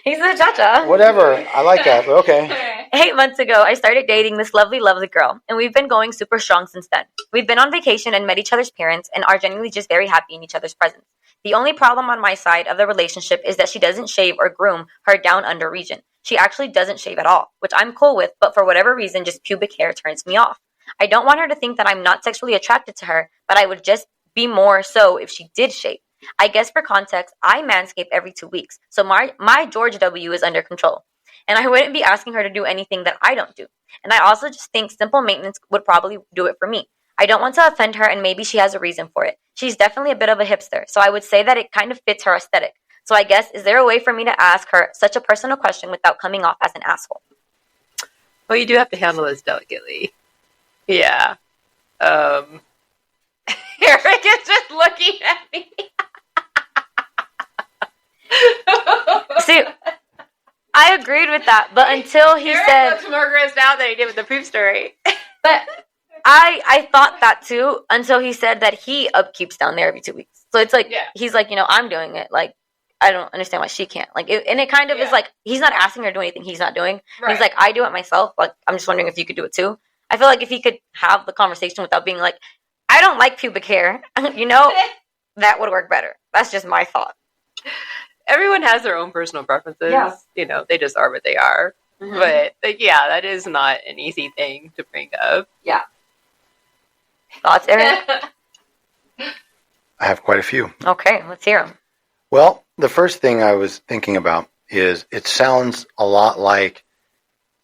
He's the cha-cha. Whatever. I like that, but okay. 8 months ago, I started dating this lovely, lovely girl, and we've been going super strong since then. We've been on vacation and met each other's parents and are genuinely just very happy in each other's presence. The only problem on my side of the relationship is that she doesn't shave or groom her down under region. She actually doesn't shave at all, which I'm cool with, but for whatever reason, just pubic hair turns me off. I don't want her to think that I'm not sexually attracted to her, but I would just be more so if she did shave. I guess for context, I manscape every 2 weeks, so my George W is under control. And I wouldn't be asking her to do anything that I don't do. And I also just think simple maintenance would probably do it for me. I don't want to offend her, and maybe she has a reason for it. She's definitely a bit of a hipster, so I would say that it kind of fits her aesthetic. So I guess, is there a way for me to ask her such a personal question without coming off as an asshole? Well, you do have to handle this delicately. Yeah. Eric is just looking at me. See, I agreed with that, but until he Eric said... looks more grossed out than he did with the poop story. But I thought that too until he said that he upkeeps down there every 2 weeks. So it's like, he's like, I'm doing it. Like, I don't understand why she can't. Like, and it kind of is like, he's not asking her to do anything he's not doing. Right. He's like, I do it myself. Like, I'm just wondering if you could do it too. I feel like if he could have the conversation without being like, I don't like pubic hair, that would work better. That's just my thought. Everyone has their own personal preferences. Yeah. They just are what they are. Mm-hmm. But, that is not an easy thing to bring up. Yeah. Thoughts, Eric? I have quite a few. Okay, let's hear them. Well, the first thing I was thinking about is it sounds a lot like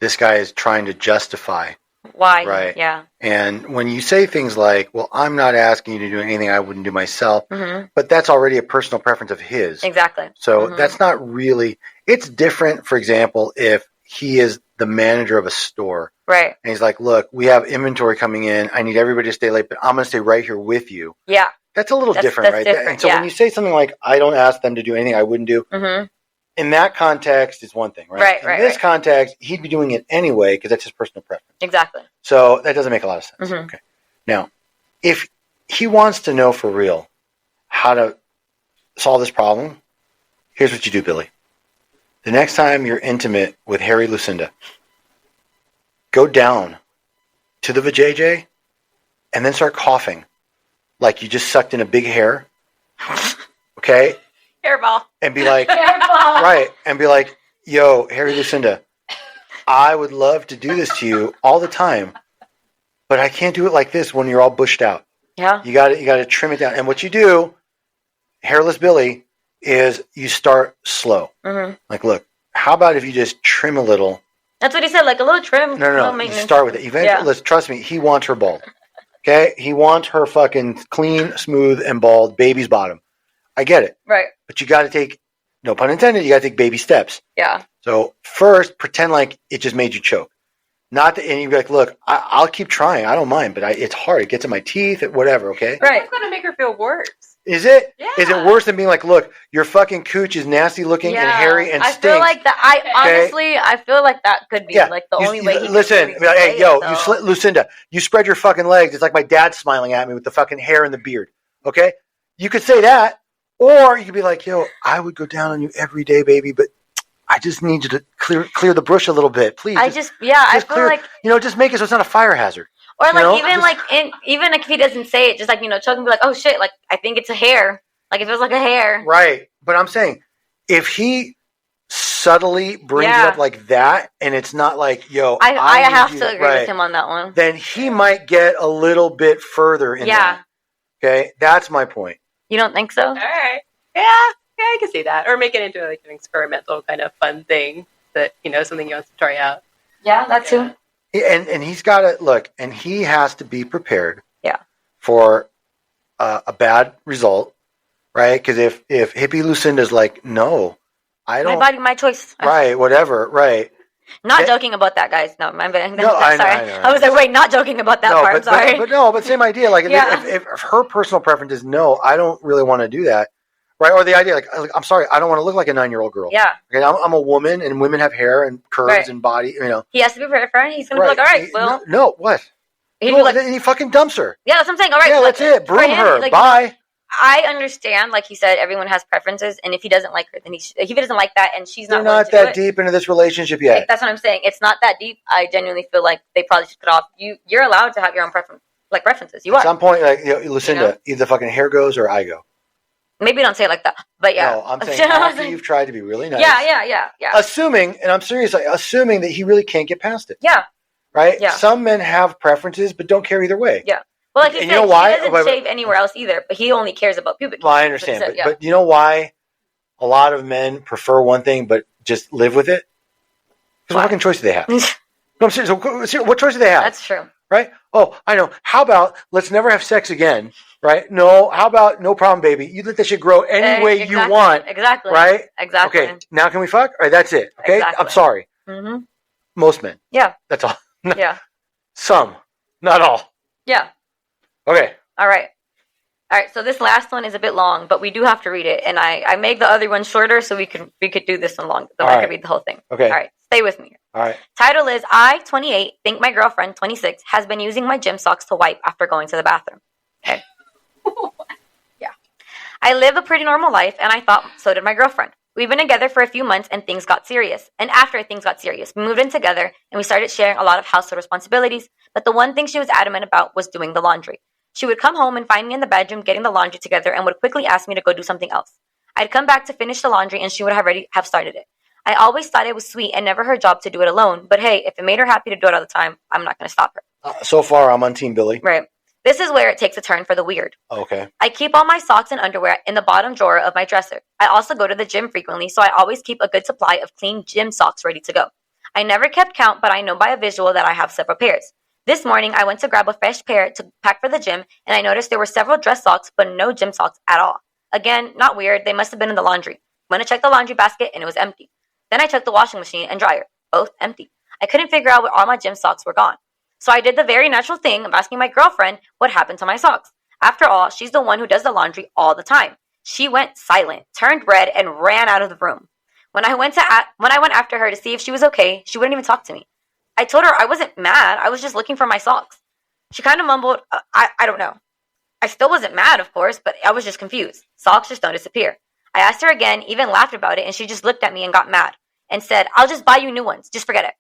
this guy is trying to justify Why? Right. Yeah. And when you say things like, well, I'm not asking you to do anything I wouldn't do myself, but that's already a personal preference of his. Exactly. So that's not really, it's different, for example, if he is the manager of a store. Right. And he's like, look, we have inventory coming in. I need everybody to stay late, but I'm going to stay right here with you. Yeah. That's a little different, right? Different, and so when you say something like, I don't ask them to do anything I wouldn't do, in that context, it's one thing, right? In this context, he'd be doing it anyway because that's his personal preference. Exactly. So that doesn't make a lot of sense. Okay. Now, if he wants to know for real how to solve this problem, here's what you do, Billy. The next time you're intimate with Harry Lucinda, go down to the vajayjay and then start coughing like you just sucked in a big hair. Okay? Hairball. And be like, Hairball. Right. And be like, yo, Harry Lucinda, I would love to do this to you all the time, but I can't do it like this when you're all bushed out. Yeah. You got to trim it down. And what you do, hairless Billy, is you start slow. Like, look, how about if you just trim a little? That's what he said, like a little trim. No. You start with it. Eventually, let's trust me. He wants her bald. Okay, he wants her fucking clean, smooth, and bald baby's bottom. I get it. Right. But you got to take, no pun intended, you got to take baby steps. Yeah. So first, pretend like it just made you choke. Not that, and you'd be like, look, I'll keep trying. I don't mind, but it's hard. It gets in my teeth, whatever. Okay. Right. It's going to make her feel worse. Is it? Yeah. Is it worse than being like, look, your fucking cooch is nasty looking and hairy and stinks? I feel like that. Honestly, I feel like that could be like the only way. Listen, be like, hey, yo, Lucinda, you spread your fucking legs. It's like my dad smiling at me with the fucking hair and the beard. Okay, you could say that, or you could be like, yo, I would go down on you every day, baby, but I just need you to clear the brush a little bit, please. I feel like just make it so it's not a fire hazard. Or like even if he doesn't say it, just like choke and be like, oh shit, like I think it's a hair. Like it feels like a hair. Right. But I'm saying if he subtly brings it up like that and it's not like, yo, I have to agree with him on that one. Then he might get a little bit further in that. Okay? That's my point. You don't think so? All right. Yeah, I can see that. Or make it into like an experimental kind of fun thing that, something he wants to try out. Yeah, that too. And he's got to look, and he has to be prepared. Yeah. For a bad result, right? Because if hippie Lucinda's like, no, I don't. My body, my choice. Right. Whatever. Right. Not joking about that, guys. No, I'm sorry. I was like, wait, not joking about that part. I'm sorry. But same idea. Like, if her personal preference is no, I don't really want to do that. Right, or the idea, like, I'm sorry, I don't want to look like a 9-year-old girl. Yeah. Okay, I'm a woman, and women have hair and curves and body, He has to be prepared for it. He's going to be like, all right, well. No, what? He fucking dumps her. Yeah, that's what I'm saying. All right. Yeah, that's it. Broom her. Like, bye. I understand, like he said, everyone has preferences, and if he doesn't like her, then if he doesn't like that, and she's not that deep into this relationship yet. Like, that's what I'm saying. It's not that deep. I genuinely feel like they probably should cut off. You're allowed to have your own preferences. You are. At some point, like, Lucinda, either fucking hair goes or I go. Maybe don't say it like that, but yeah. No, I'm saying after you've tried to be really nice. Yeah. Assuming, and I'm serious, assuming that he really can't get past it. Yeah. Right? Yeah. Some men have preferences, but don't care either way. Yeah. Well, like he said, he doesn't shave anywhere else either, but he only cares about pubic. Well, I understand, but you know why a lot of men prefer one thing, but just live with it? Because what fucking choice do they have? No, I'm serious. What choice do they have? That's true. Right? Oh, I know. How about let's never have sex again? Right? No. How about no problem, baby? You let that shit grow any way you want. Exactly. Right? Exactly. Okay. Now can we fuck? All right. That's it. Okay. Exactly. I'm sorry. Mm-hmm. Most men. Yeah. That's all. Yeah. Some. Not all. Yeah. Okay. All right. So this last one is a bit long, but we do have to read it, and I make the other one shorter so we could do this one long, so I could read the whole thing. Okay. All right. Stay with me. All right. Title is, I, 28, think my girlfriend, 26, has been using my gym socks to wipe after going to the bathroom. Okay. Yeah. I live a pretty normal life, and I thought so did my girlfriend. We've been together for a few months, and things got serious. And after things got serious, we moved in together, and we started sharing a lot of household responsibilities, but the one thing she was adamant about was doing the laundry. She would come home and find me in the bedroom getting the laundry together and would quickly ask me to go do something else. I'd come back to finish the laundry, and she would already have started it. I always thought it was sweet and never her job to do it alone, but hey, if it made her happy to do it all the time, I'm not going to stop her. So far, I'm on Team Billy. Right. This is where it takes a turn for the weird. Okay. I keep all my socks and underwear in the bottom drawer of my dresser. I also go to the gym frequently, so I always keep a good supply of clean gym socks ready to go. I never kept count, but I know by a visual that I have several pairs. This morning, I went to grab a fresh pair to pack for the gym, and I noticed there were several dress socks, but no gym socks at all. Again, not weird. They must have been in the laundry. Went to check the laundry basket, and it was empty. Then I checked the washing machine and dryer. Both empty. I couldn't figure out where all my gym socks were gone. So I did the very natural thing of asking my girlfriend what happened to my socks. After all, she's the one who does the laundry all the time. She went silent, turned red, and ran out of the room. When I went after her to see if she was okay, she wouldn't even talk to me. I told her I wasn't mad. I was just looking for my socks. She kind of mumbled, I don't know. I still wasn't mad, of course, but I was just confused. Socks just don't disappear. I asked her again, even laughed about it, and she just looked at me and got mad and said, I'll just buy you new ones. Just forget it.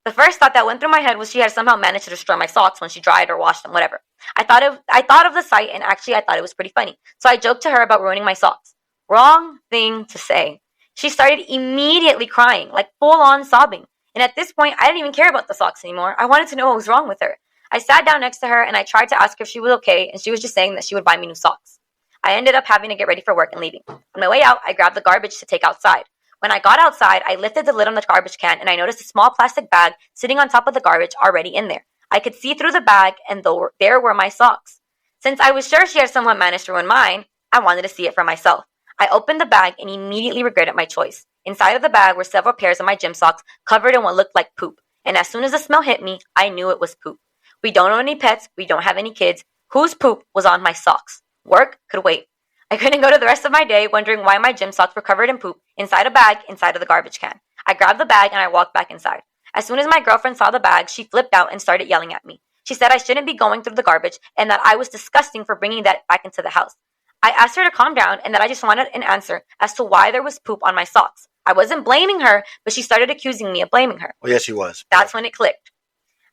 The first thought that went through my head was she had somehow managed to destroy my socks when she dried or washed them, whatever. I thought of the sight, and actually I thought it was pretty funny. So I joked to her about ruining my socks. Wrong thing to say. She started immediately crying, like full-on sobbing. And at this point, I didn't even care about the socks anymore. I wanted to know what was wrong with her. I sat down next to her, and I tried to ask her if she was okay, and she was just saying that she would buy me new socks. I ended up having to get ready for work and leaving. On my way out, I grabbed the garbage to take outside. When I got outside, I lifted the lid on the garbage can, and I noticed a small plastic bag sitting on top of the garbage already in there. I could see through the bag, and there were my socks. Since I was sure she had somewhat managed to ruin mine, I wanted to see it for myself. I opened the bag and immediately regretted my choice. Inside of the bag were several pairs of my gym socks covered in what looked like poop. And as soon as the smell hit me, I knew it was poop. We don't own any pets. We don't have any kids. Whose poop was on my socks? Work could wait. I couldn't go to the rest of my day wondering why my gym socks were covered in poop inside a bag inside of the garbage can. I grabbed the bag and I walked back inside. As soon as my girlfriend saw the bag, she flipped out and started yelling at me. She said I shouldn't be going through the garbage and that I was disgusting for bringing that back into the house. I asked her to calm down and that I just wanted an answer as to why there was poop on my socks. I wasn't blaming her, but she started accusing me of blaming her. Well, yes, she was. That's when it clicked.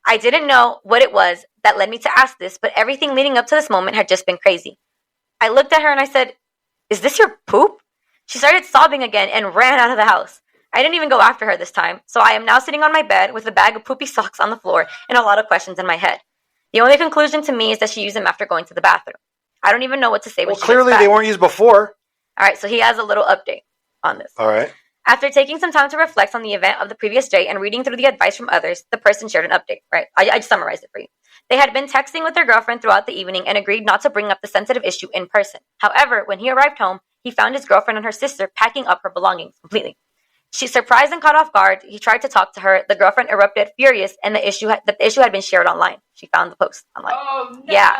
I didn't know what it was that led me to ask this, but everything leading up to this moment had just been crazy. I looked at her and I said, "Is this your poop?" She started sobbing again and ran out of the house. I didn't even go after her this time, so I am now sitting on my bed with a bag of poopy socks on the floor and a lot of questions in my head. The only conclusion to me is that she used them after going to the bathroom. I don't even know what to say. Well, clearly they weren't used before. All right, so he has a little update on this. All right. After taking some time to reflect on the event of the previous day and reading through the advice from others, the person shared an update, right? I just summarized it for you. They had been texting with their girlfriend throughout the evening and agreed not to bring up the sensitive issue in person. However, when he arrived home, he found his girlfriend and her sister packing up her belongings completely. She surprised and caught off guard. He tried to talk to her. The girlfriend erupted furious, and the issue had been shared online. She found the post online. Oh, no. Yeah.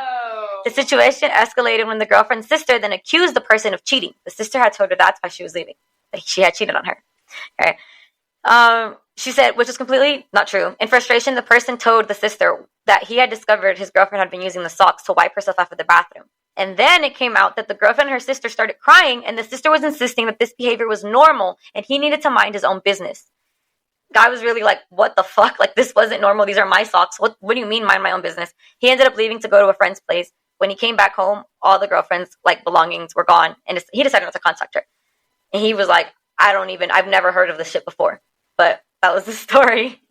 The situation escalated when the girlfriend's sister then accused the person of cheating. The sister had told her that's why she was leaving. She had cheated on her. Okay. She said, which is completely not true. In frustration, the person told the sister that he had discovered his girlfriend had been using the socks to wipe herself off of the bathroom. And then it came out that the girlfriend and her sister started crying, and the sister was insisting that this behavior was normal, and he needed to mind his own business. Guy was really like, what the fuck? Like, this wasn't normal. These are my socks. What do you mean mind my own business? He ended up leaving to go to a friend's place. When he came back home, all the girlfriend's belongings were gone, and he decided not to contact her. And he was like, I've never heard of this shit before. But that was the story.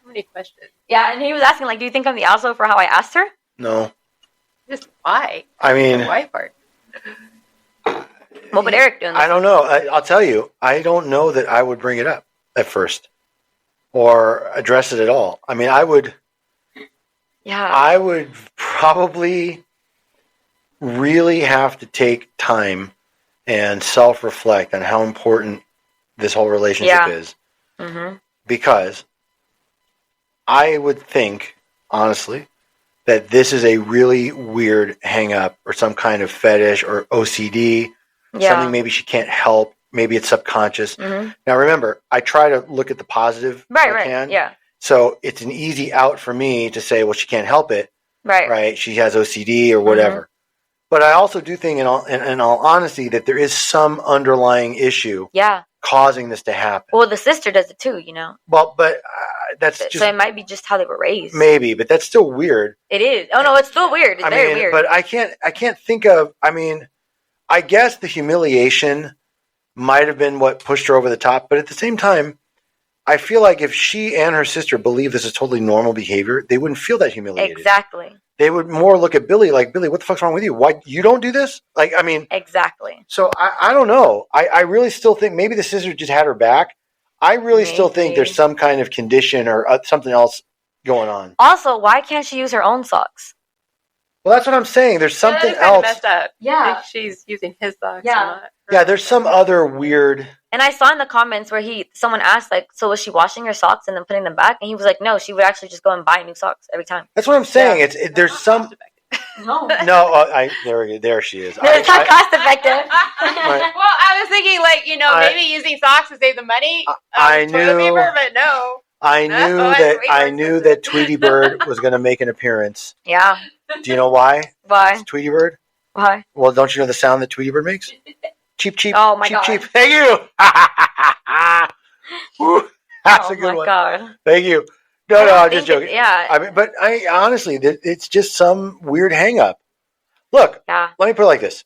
So many questions. Yeah, and he was asking, do you think I'm the asshole for how I asked her? No. Just why? I mean, the why part. What would Eric do? I don't know. I'll tell you, I don't know that I would bring it up at first or address it at all. I mean, I would probably really have to take time and self-reflect on how important this whole relationship is. Mm-hmm. Because I would think, honestly, that this is a really weird hang-up or some kind of fetish or OCD, something maybe she can't help. Maybe it's subconscious. Mm-hmm. Now, remember, I try to look at the positive if I can. Yeah. So it's an easy out for me to say, well, she can't help it. Right. She has OCD or whatever. Mm-hmm. But I also do think, in all honesty, that there is some underlying issue causing this to happen. Well, the sister does it too, you know. Well, but that's just... So it might be just how they were raised. Maybe, but that's still weird. It is. Oh, no, it's still weird. It's very weird. But I can't think of... I mean, I guess the humiliation might have been what pushed her over the top, but at the same time, I feel like if she and her sister believe this is totally normal behavior, they wouldn't feel that humiliated. Exactly. They would more look at Billy like, Billy, what the fuck's wrong with you? Why you don't do this? Exactly. So I don't know. I really still think maybe the sister just had her back. I really still think there's some kind of condition or something else going on. Also, why can't she use her own socks? Well, that's what I'm saying. There's something else. Messed up. Yeah. If she's using his socks. Yeah. Yeah, there's some other weird. And I saw in the comments where someone asked, like, so was she washing her socks and then putting them back? And he was like, no, she would actually just go and buy new socks every time. That's what I'm saying. Yeah. There's some. No. There she is. It's not cost effective. Well, I was thinking, like, maybe using socks to save the money. I knew. Toilet paper, but no. I knew that Tweety Bird was going to make an appearance. Yeah. Do you know why? Why? It's Tweety Bird. Why? Well, don't you know the sound that Tweety Bird makes? Cheap, cheap. Oh my god. Cheap. Thank you. That's a good one. Oh my god. Thank you. No, I'm just joking. But honestly, it's just some weird hang up. Look, let me put it like this.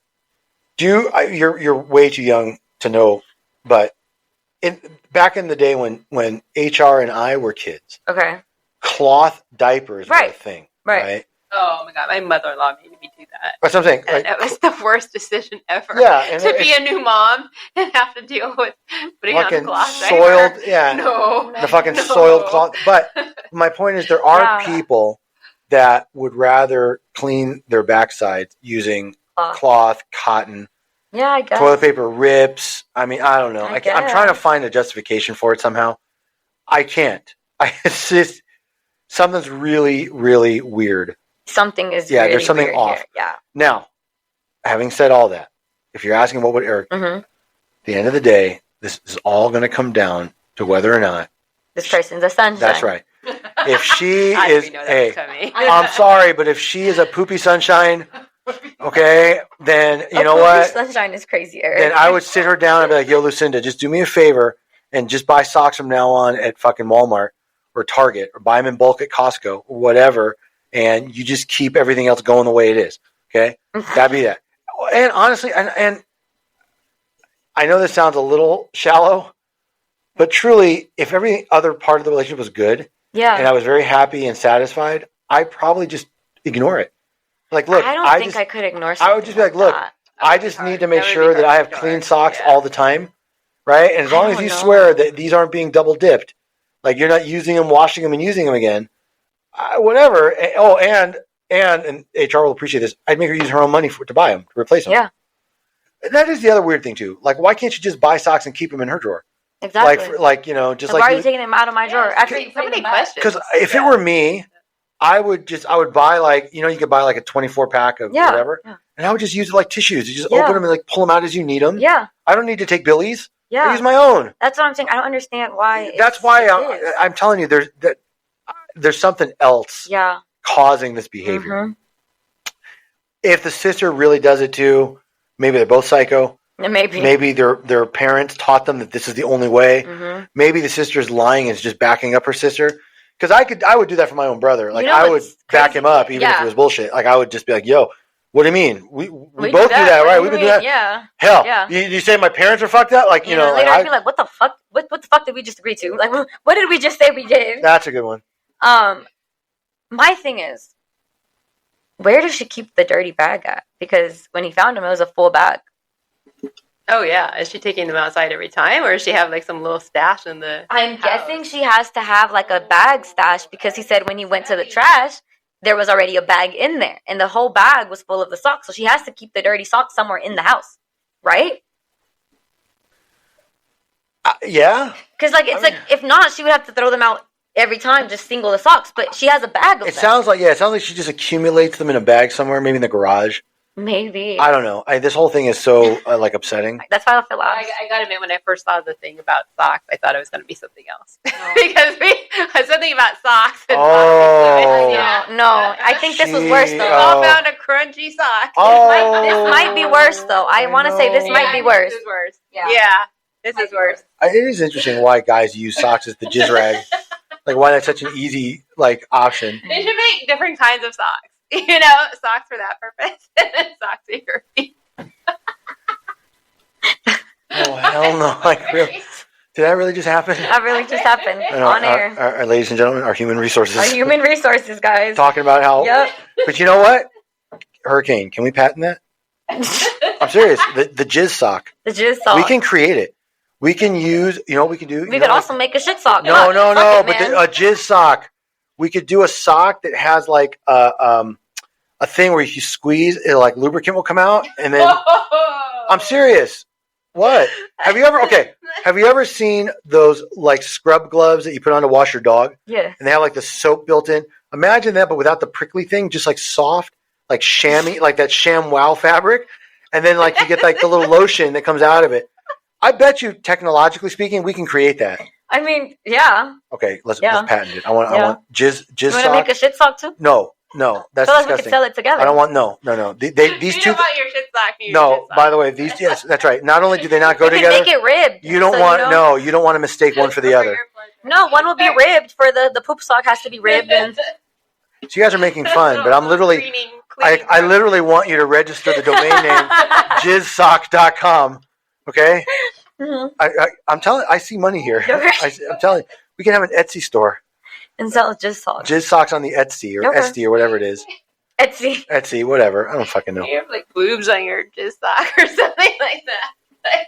You're way too young to know, but back in the day when HR and I were kids, cloth diapers were a thing, right? Oh my god, my mother-in-law made me do that. That's what I'm saying. And it was the worst decision ever. Yeah, to be a new mom and have to deal with putting on a cloth soiled, diaper. The fucking soiled cloth. But my point is, there are people that would rather clean their backsides using cloth, cotton. Yeah, I guess. Toilet paper rips. I mean, I don't know. I'm trying to find a justification for it somehow. I can't. It's just something's really, really weird. Something is there's something off. Here. Yeah. Now, having said all that, if you're asking what would Eric do, at the end of the day, this is all going to come down to whether or not this person's a sunshine. That's right. If she is, I'm sorry, but if she is a poopy sunshine, okay, then you know what? Sunshine is crazy, Eric. Then I would sit her down and be like, "Yo, Lucinda, just do me a favor and just buy socks from now on at fucking Walmart or Target or buy them in bulk at Costco or whatever." And you just keep everything else going the way it is. Okay? That'd be that. And honestly, and I know this sounds a little shallow, but truly, if every other part of the relationship was good, and I was very happy and satisfied, I'd probably just ignore it. Like, look, I don't think I could ignore something. I would just be like, look, I just need to make sure that I have clean socks all the time, right? And as long as you swear that these aren't being double dipped, like you're not using them, washing them, and using them again, whatever. Oh, and HR will appreciate this. I'd make her use her own money to buy them, to replace them. Yeah. And that is the other weird thing too. Like, why can't you just buy socks and keep them in her drawer? Exactly. Like just why are you taking them out of my drawer? Actually, so many questions. Because if it were me, I would buy like, you could buy like a 24 pack of whatever, and I would just use it like tissues. You just open them and like pull them out as you need them. Yeah. I don't need to take Billy's. Yeah. I use my own. That's what I'm saying. I don't understand why. That's why I'm telling you, there's something else causing this behavior. Mm-hmm. If the sister really does it too, maybe they're both psycho. Maybe their parents taught them that this is the only way. Mm-hmm. Maybe the sister's lying and is just backing up her sister. Because I would do that for my own brother. Like, I would back him up even if it was bullshit. Like, I would just be like, yo, what do you mean? We both do that, right? We've been doing that. Yeah. Hell, you say my parents are fucked up? Like, later I'd be like, what the fuck? What the fuck did we just agree to? Like, what did we just say we did? That's a good one. My thing is, where does she keep the dirty bag at? Because when he found him, it was a full bag. Oh, yeah. Is she taking them outside every time? Or does she have, like, some little stash in the I'm guessing she has to have, like, a bag stash because he said when he went to the trash, there was already a bag in there. And the whole bag was full of the socks. So she has to keep the dirty socks somewhere in the house. Right? Yeah. Because, like, it's like, if not, she would have to throw them out every time, just single the socks. But she has a bag of them. It sounds like she just accumulates them in a bag somewhere, maybe in the garage. Maybe. I don't know. This whole thing is so like upsetting. That's how I feel. I gotta admit, when I first saw the thing about socks, I thought it was going to be something else because something about socks. And no. I think this was worse though. We all found a crunchy sock. This might be worse though. I want to say this might be worse. This is worse. Yeah, this is worse. It is interesting why guys use socks as the jizz rag. Like, why that's such an easy option. They should make different kinds of socks. Socks for that purpose, and then socks for your feet. Oh, hell no. Like, really? Did that really just happen? That really just happened on air. Our ladies and gentlemen, our human resources. Our human resources, guys. Talking about how... Yep. But you know what? Hurricane, can we patent that? I'm serious. The jizz sock. The jizz sock. We can create it. We can use... You know what we can do? We could also make a shit sock. No. But a jizz sock we could do a sock that has like a thing where if you squeeze, it like lubricant will come out, and then I'm serious. What? Have you ever seen those like scrub gloves that you put on to wash your dog? Yeah. And they have like the soap built in. Imagine that, but without the prickly thing, just like soft, like chamois, like that ShamWow fabric. And then like you get like the little lotion that comes out of it. I bet you, technologically speaking, we can create that. I mean, yeah. Okay, let's patent it. I want jizz you sock. Want to make a shit sock too? No, that's disgusting. We could sell it together. I don't want these you two. Don't want your shit sock. No, by the way, these yes, that's right. Not only do they not go you together, make it ribbed. You don't you don't want to mistake one for the other. No, one will be ribbed for the poop sock has to be ribbed. And... So you guys are making fun, but I'm literally, I literally want you to register the domain name jizzsock.com. Okay. Mm-hmm. I'm telling. I see money here. I'm telling you, we can have an Etsy store and sell jizz socks. Jizz socks on the Etsy or Etsy or whatever it is. Etsy, whatever. I don't fucking know. You have like boobs on your jizz sock or something like that.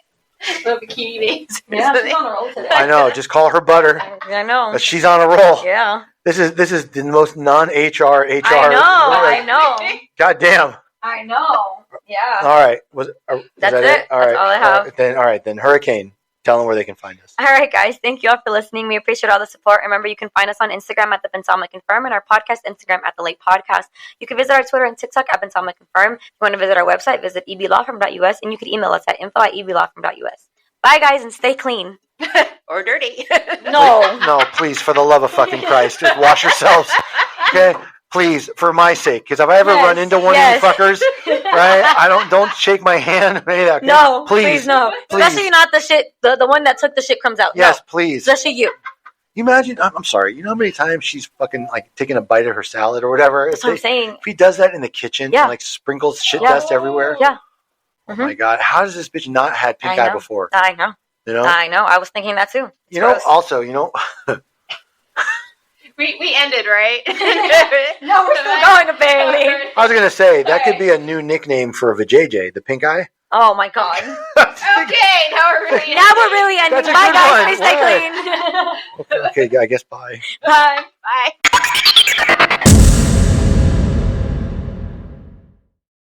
Little bikini names. Yeah, she's on a roll today. I know. Just call her Butter. I know. But she's on a roll. Yeah. This is the most non-HR. I know. God damn. I know. Yeah. All right. That's it. All right. That's all I have. All right. Then Hurricane. Tell them where they can find us. All right, guys. Thank you all for listening. We appreciate all the support. Remember, you can find us on Instagram at The Bensama Confirm and our podcast Instagram at The Late Podcast. You can visit our Twitter and TikTok at Bensama Confirm. If you want to visit our website, visit eblawfirm.us, and you can email us at info@eblawfirm.us. Bye, guys, and stay clean. Or dirty. No, please, for the love of fucking Christ, just wash yourselves. Okay? Please, for my sake, because if I ever run into one of you fuckers, right? Don't shake my hand or any of that. Okay? No, please, no. Please. Especially not the shit. The one that took the shit comes out. Yes, no. please. Especially you. You imagine? I'm sorry. You know how many times she's fucking like taking a bite of her salad or whatever? That's what I'm saying. If he does that in the kitchen and like sprinkles shit dust everywhere. Yeah. Oh my God! How does this bitch not had pink eye before? I know. You know. I know. I was thinking that too. It's gross. Also, We ended, right? No, we're still going, apparently. I was going to say, that could be a new nickname for a vajayjay, the pink eye. Oh, my God. Okay, now we're really ending. Bye, guys. Stay clean. Okay, I guess bye. Bye. Bye.